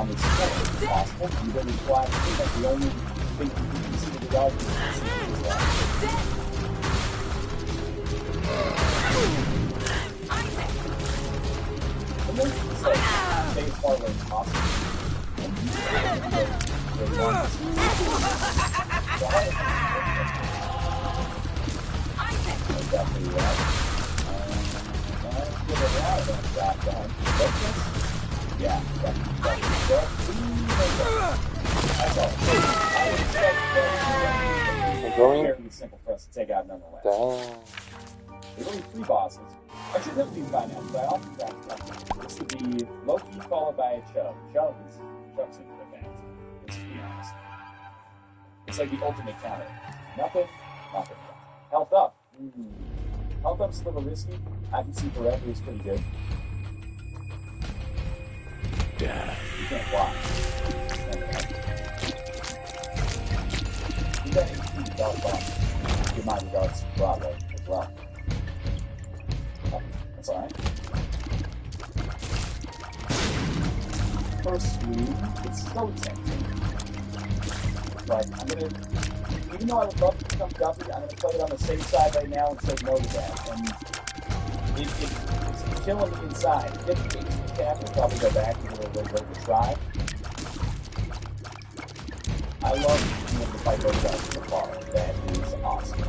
It's possible. You really fly through. That's the only thing you can see the dog is. And then it's like, stay as far away as possible. Definitely that. Get it out of that drop down. Yeah, that's all. I would expect that fairly simple for us to take out nonetheless. Damn. There's only 3 bosses. I should have these by now, but I often forgot stuff. This would be Loki followed by a Chub. Chub's super advanced. Let's be honest. It's like the ultimate counter. Nothing. Health up. Health up's a little risky. I can see forever is pretty good. Death. You can't fly. You got HP, Dark Bomb. Give my regards to Broadway as well. Oh, that's alright. first screen, it's so tempting. But I'm gonna, even though I would love to become Guppy, I'm gonna play it on the safe side right now and say no to that. And it's killing me inside. If it gets the cap, we'll probably go back and give it a little bit of a try. I love being able to fight those guys from afar. That is awesome.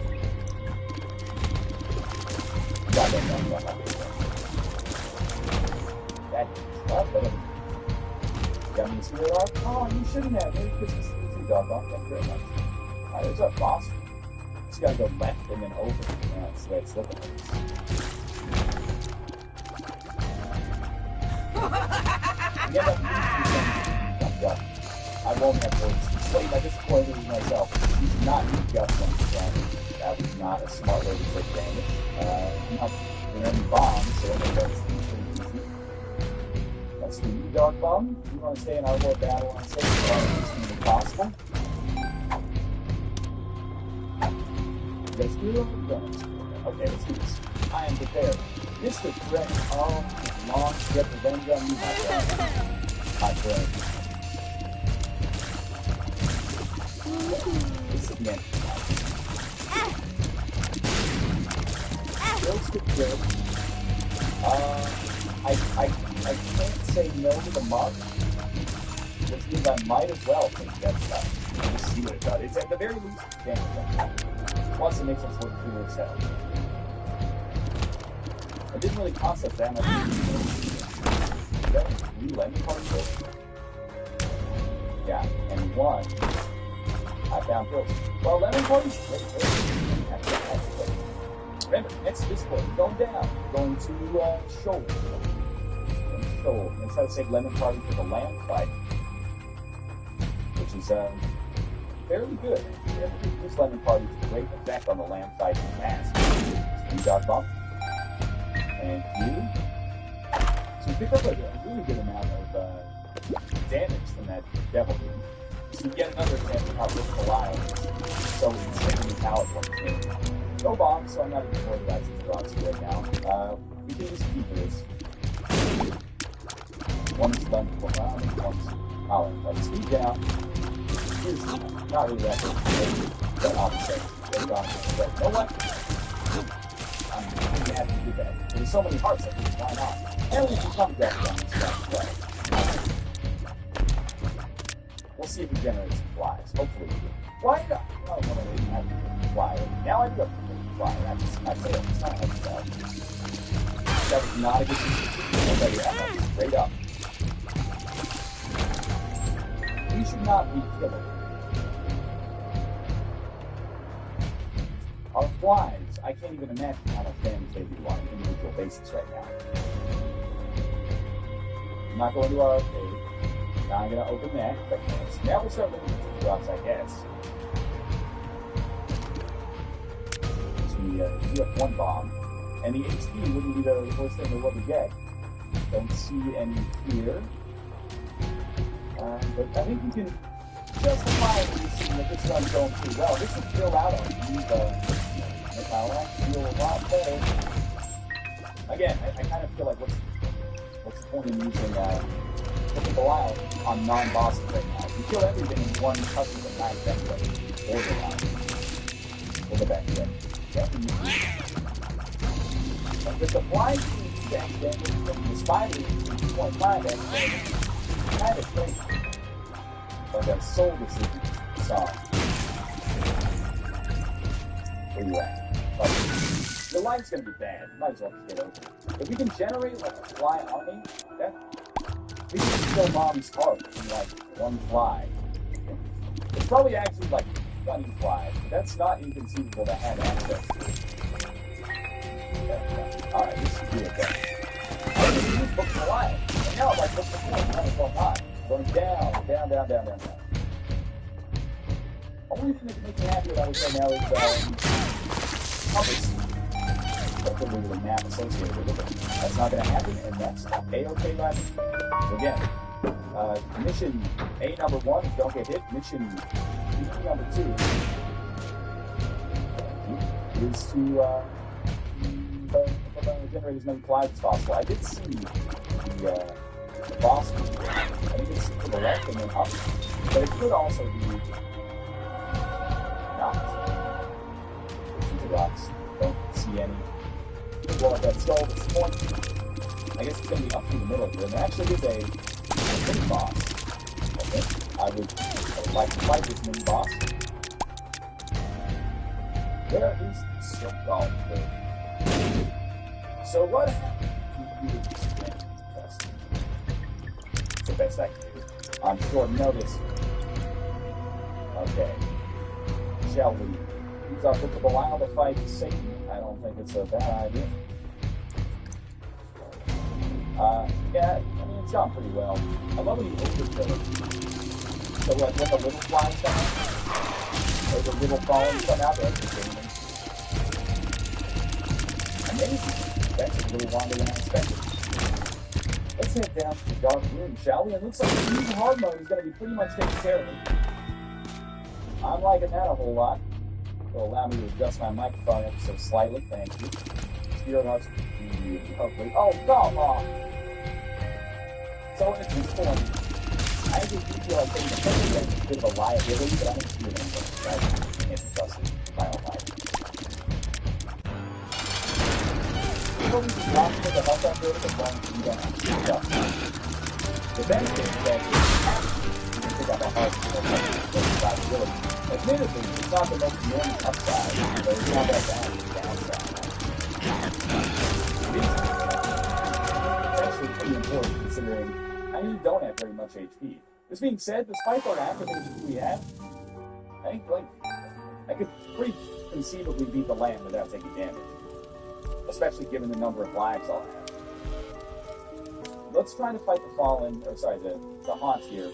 That is tough, but got me a spirit arc. Oh, you shouldn't have. Merry Christmas to you too, dog. Thank you very much. Alright, there's our boss. Just gotta go left and then over. That's the way it's looking. You end up losing something. I won't have words. I disappointed myself. You should not need Guts on this damage. That was not a smart way to take damage. Not any bombs, so that's easy. Let's do you, Dark Bomb. You want to stay in our war battle on safe as possible. Let's do it. Okay, let's do this. I am prepared. Mr. Threat, long to get revenge on you, my friend. My friend. This is meant to Kills get good. I can't say no to the mark, which means I might as well take that stuff. Just see what it does. It's at the very least damage. Plus, it makes us look cool as hell. I didn't really concept that much. Is that 3 lemon particles? Yeah, and 1. I found pills. Well, lemon parties, great. Remember, next to this one, going down, going to Shoal. Shoal. And instead of saying lemon party for the land fight, which is fairly good. This lemon party is a great effect on the land fight in mass. You got bump. And you. So you pick up a really good amount of damage from that devil dude. So you get another example of how this Belial is so insanely powerful. No bombs, so I'm not even worried about these drops right now. We can just keep this. One's done for one's power. Like speed down. Here's not really that good. But opposite. They're gone. But you know what? I'm really happy to do that. There's so many hearts in this, why not? And we can come back on this stuff as well. We'll see if we generate some flies. Hopefully we do. Why not? Oh, no, I didn't have to fly. Now I do have to fly. I say that it's not like that. That was not a good decision. Nobody had that straight up. We should not be killable. Our flies, I can't even imagine how much damage they do on an individual basis right now. I'm not going to our arcade. Now I'm going to open that. Now we'll start looking at the drops, I guess. So we have 1 bomb. And the HP wouldn't be the worst thing we would get. Don't see any here. But I think you can justify that this run's going pretty well. This would fill out on you. Make my life feel a lot better. Again, I kind of feel like what's the point in using Belial on non-bosses right now? You kill everything in one touch of the knife anyway. Or the knife. Or the back end. But with the flying team damage, the spider 2.5 damage, kind of crazy. But that soul decision song. Where you at? Your life's gonna be bad. You might as well just get over it. If we can generate like a fly army, we can kill Mom's heart in like 1 fly. It's probably actually like 20 flies, but that's not inconceivable to have access to. Alright, this should be okay. I just use Book of Lion. And now, like, what's the point? Might as well not. Going down. Only thing that makes me happy about this right now is compass. Hopefully with a map associated with it. That's not going to happen, and that's A-okay by me. So again, mission A number 1 is don't get hit. Mission B number 2 is to generate as many flies as possible. I did see the the boss. I think it's to the left and then up. But it could also be not. The rocks. Don't see any. Well, like that skull this point. I guess it's going to be up through the middle here. And there actually is a mini boss. Okay. I would like to fight this mini boss. Where is the skull? So what happened to you this test? The best I can do. I'm short notice. Okay. Shall we use our Book of Belial to fight Satan? I don't think it's a bad idea. Yeah, I mean, it's gone pretty well. I love when you overkill it. So, like, when the little flies come out, or the little falling come out, that's the amazing. That's a little longer than I expected. Let's head down to the dark room, shall we? It looks like the new hard mode is going to be pretty much taken care of. I'm liking that a whole lot. It'll allow me to adjust my microphone ever so slightly. Thank you. Spirit Hearts. Hopefully. Oh, come on! So at this point, I just do feel like taking the first is a bit of a liability, but I don't see it anymore. I can't trust it in my own life. People need to drop to the health under it as long as you don't have to adjust. The benefit is that you can pick up a heart with liability. Admittedly, it's not the most enormous upside, but it's not that bad as the downside. It's actually pretty important considering I don't have very much HP. This being said, despite the lack of HP we have, I think I could pretty conceivably beat the land without taking damage. Especially given the number of lives I'll have. Let's try to fight the haunt here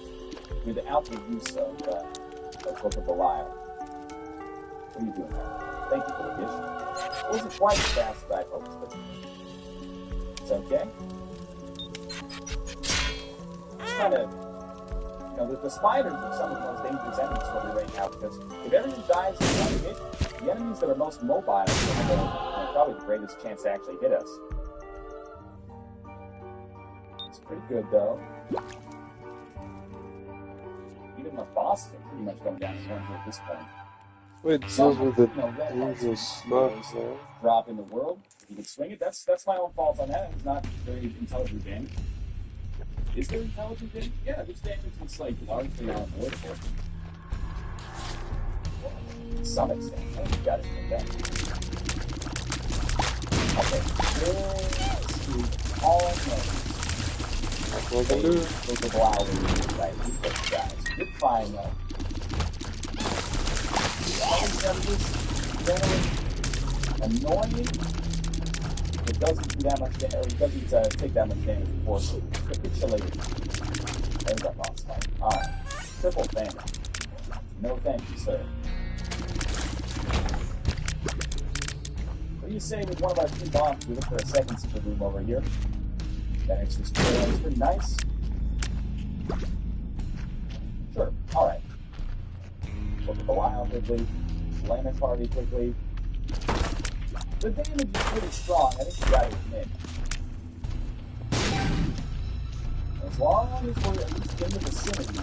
without the use of Book of Belial. What are you doing now? Thank you for the gift. It wasn't quite as fast as I hoped, but it's okay. Just kind of, the spiders are some of the most dangerous enemies for me right now because if everyone dies in one hit, the enemies that are most mobile have probably the greatest chance to actually hit us. It's pretty good though. Even the boss can pretty much go down at this point. Wait, those were the dangerous stuff, man. Drop in the world. If you can swing it, that's my own fault on that. It's not very intelligent damage. Is there intelligent damage? Yeah, this damage is like largely unavoidable. To some extent. I think you got it in that. Okay. This is almost. What can do? Look at wild right? You put guys. You're fine though. Generally annoying. It doesn't do that much damage. It doesn't take that much damage before capitulating. There's that boss fight. Alright. Triple damage. No thank you, sir. What do you say with one of our two bombs? We look for a second super room over here. That extra square is pretty nice. Sure. Alright. Look at the wild quickly. Lament party quickly. The damage is pretty strong. I think you gotta admit. As long as we're at least in the vicinity,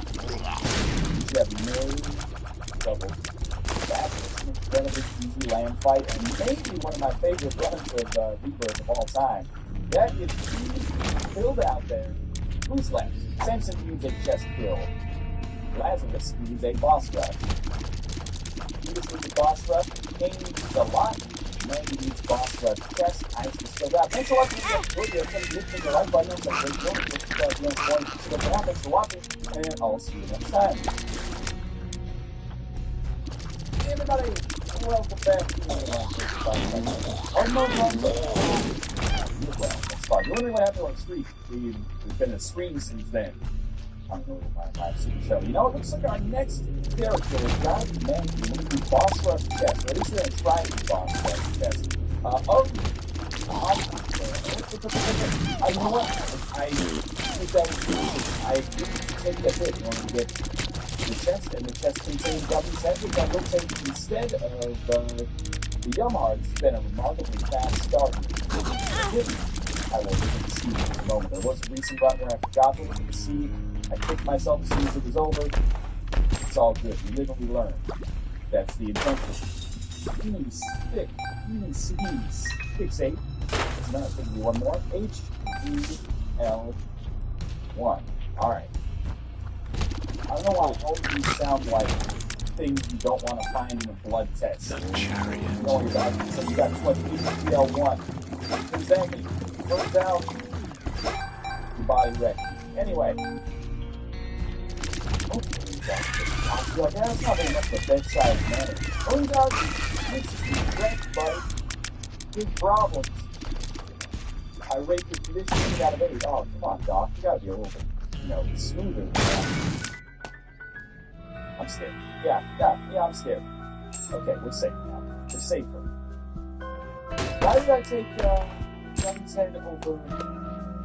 you have no trouble. That's an incredibly easy land fight, and maybe one of my favorite runs of Rebirth of all time. That is filled out there. Who's left? Samson used a chest kill. Lazarus used a boss rush. Judas needs a boss rush. Cain needs a lot. Mandy needs boss rush chest. Ice is still out. Thanks a lot for the video. Hit the like button. Thanks for watching. And I'll see you next time. Hey everybody, welcome back to you're wondering what happened on the street. There's been a screen since then. I don't know my live super show. You know, it looks like our next character is gotta be Mandy. We're gonna do boss rush chest. Or at least we're gonna try to do boss rush chest. You know what? I think that was good. I didn't take that hit in order to get the chest, and the chest contains W's head, which I will take instead of the Yum Heart. It's been a remarkably fast start. I will look at the seed in a moment. There was a recent run where I forgot to look at the seed. I kicked myself as soon as it was over. It's all good. We live and we learn. That's the intention. Seeds. Fixate. There's not going to be one more. HEL1. Alright. I don't know why all of these sound like things you don't want to find in a blood test. The chariot. You know what you're so you got too much HEL1. Exactly. Turns out your body wrecked. Anyway. You're like, that's not very much of a bedside manner. Turns out this is wrecked, buddy. Big problems. I rate your condition out of 8. Oh, come on, Doc. You gotta be a little bit, smoother than that. I'm scared. Yeah, I'm scared. Okay, we're safe now. We're safer. Why did I take Young's head over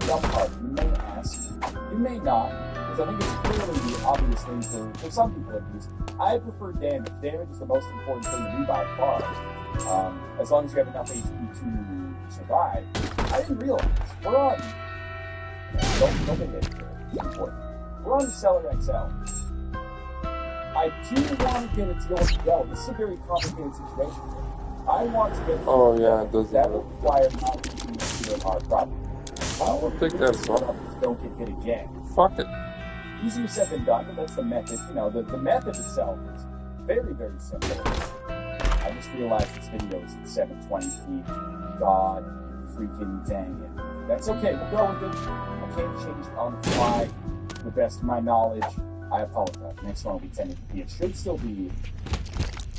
Jump Park? You may ask. You may not, because I think it's clearly the obvious thing for some people at least. I prefer damage. Damage is the most important thing to do by far. As long as you have enough HP to survive. I didn't realize. We're on... Don't get hit here. It's important. We're on Stellar XL. I do want to get a deal with Dell. This is a very complicated situation here. I want to get... Oh, yeah, it does that will require not using the our property. I'll take that one. Don't get hit again. Fuck it. Easier said than done, but that's the method. The method itself is very, very simple. I just realized this video is at 720p. God freaking dang it. That's okay, we'll go with it. I can't change it on the fly. To the best of my knowledge, I apologize. Next one will be 1080p. It should still be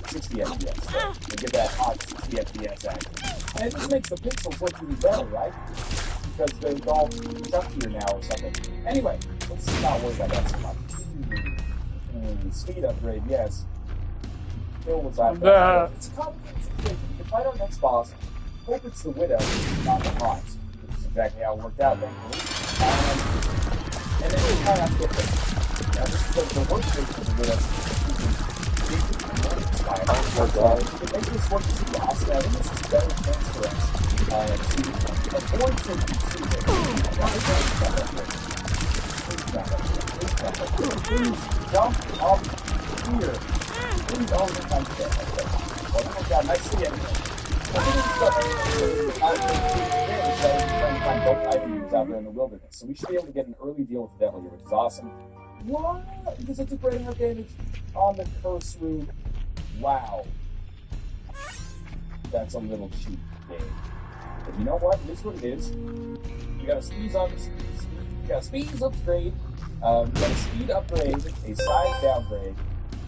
60 FPS. So we'll get that hot 60 FPS action. And it just makes the pixels look even better, right? Because they're all chunkier now or something. Anyway, let's not worry about that so much. Speed upgrade, yes. Kill was out there. It's a complicated situation. You can fight our next boss. Hope it's the Widow, not the Haunt. Which is exactly how it worked out, thankfully. And then we kind of have to get this. Now, this is the worst thing for the Widow. Oh, God. To make this work too fast, I think this is a better chance for us to avoid taking Please jump up here. Please, oh, I'm dead. Okay. Well, oh, God, nice to see you. Find both items out there in the wilderness. So we should be able to get an early deal with the devil here, which is awesome. What? Because it's a great enough damage on the curse room. Wow. That's a little cheap game. But you know what? It is what it is. You got a speed upgrade. You got a speed upgrade. A size downgrade.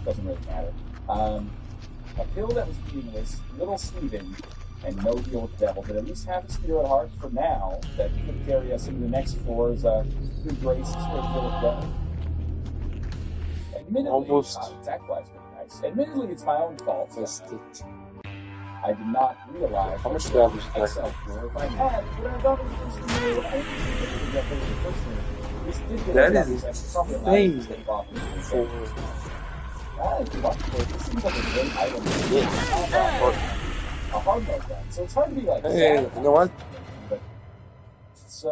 Doesn't really matter. A pill that was meaningless, little Steven, and no deal with the devil, but at least have a spirit heart for now that could carry us into the next floors through grace, straight deal with the devil. Admittedly, attack-wise pretty nice. Admittedly, it's my own fault. I did not realize how much damage I self for. If I had, would I have done it? That is insane. This seems like a great item. A hard mode gun. So it's hard to be like. Hey, you know what? But it's I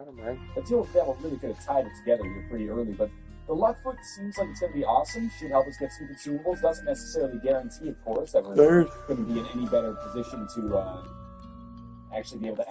don't mind. the deal with Devil really could have tied it together here pretty early, but the Luckfoot seems like it's going to be awesome. Should help us get some consumables. Doesn't necessarily guarantee, of course, that we're going to be in any better position to actually be able to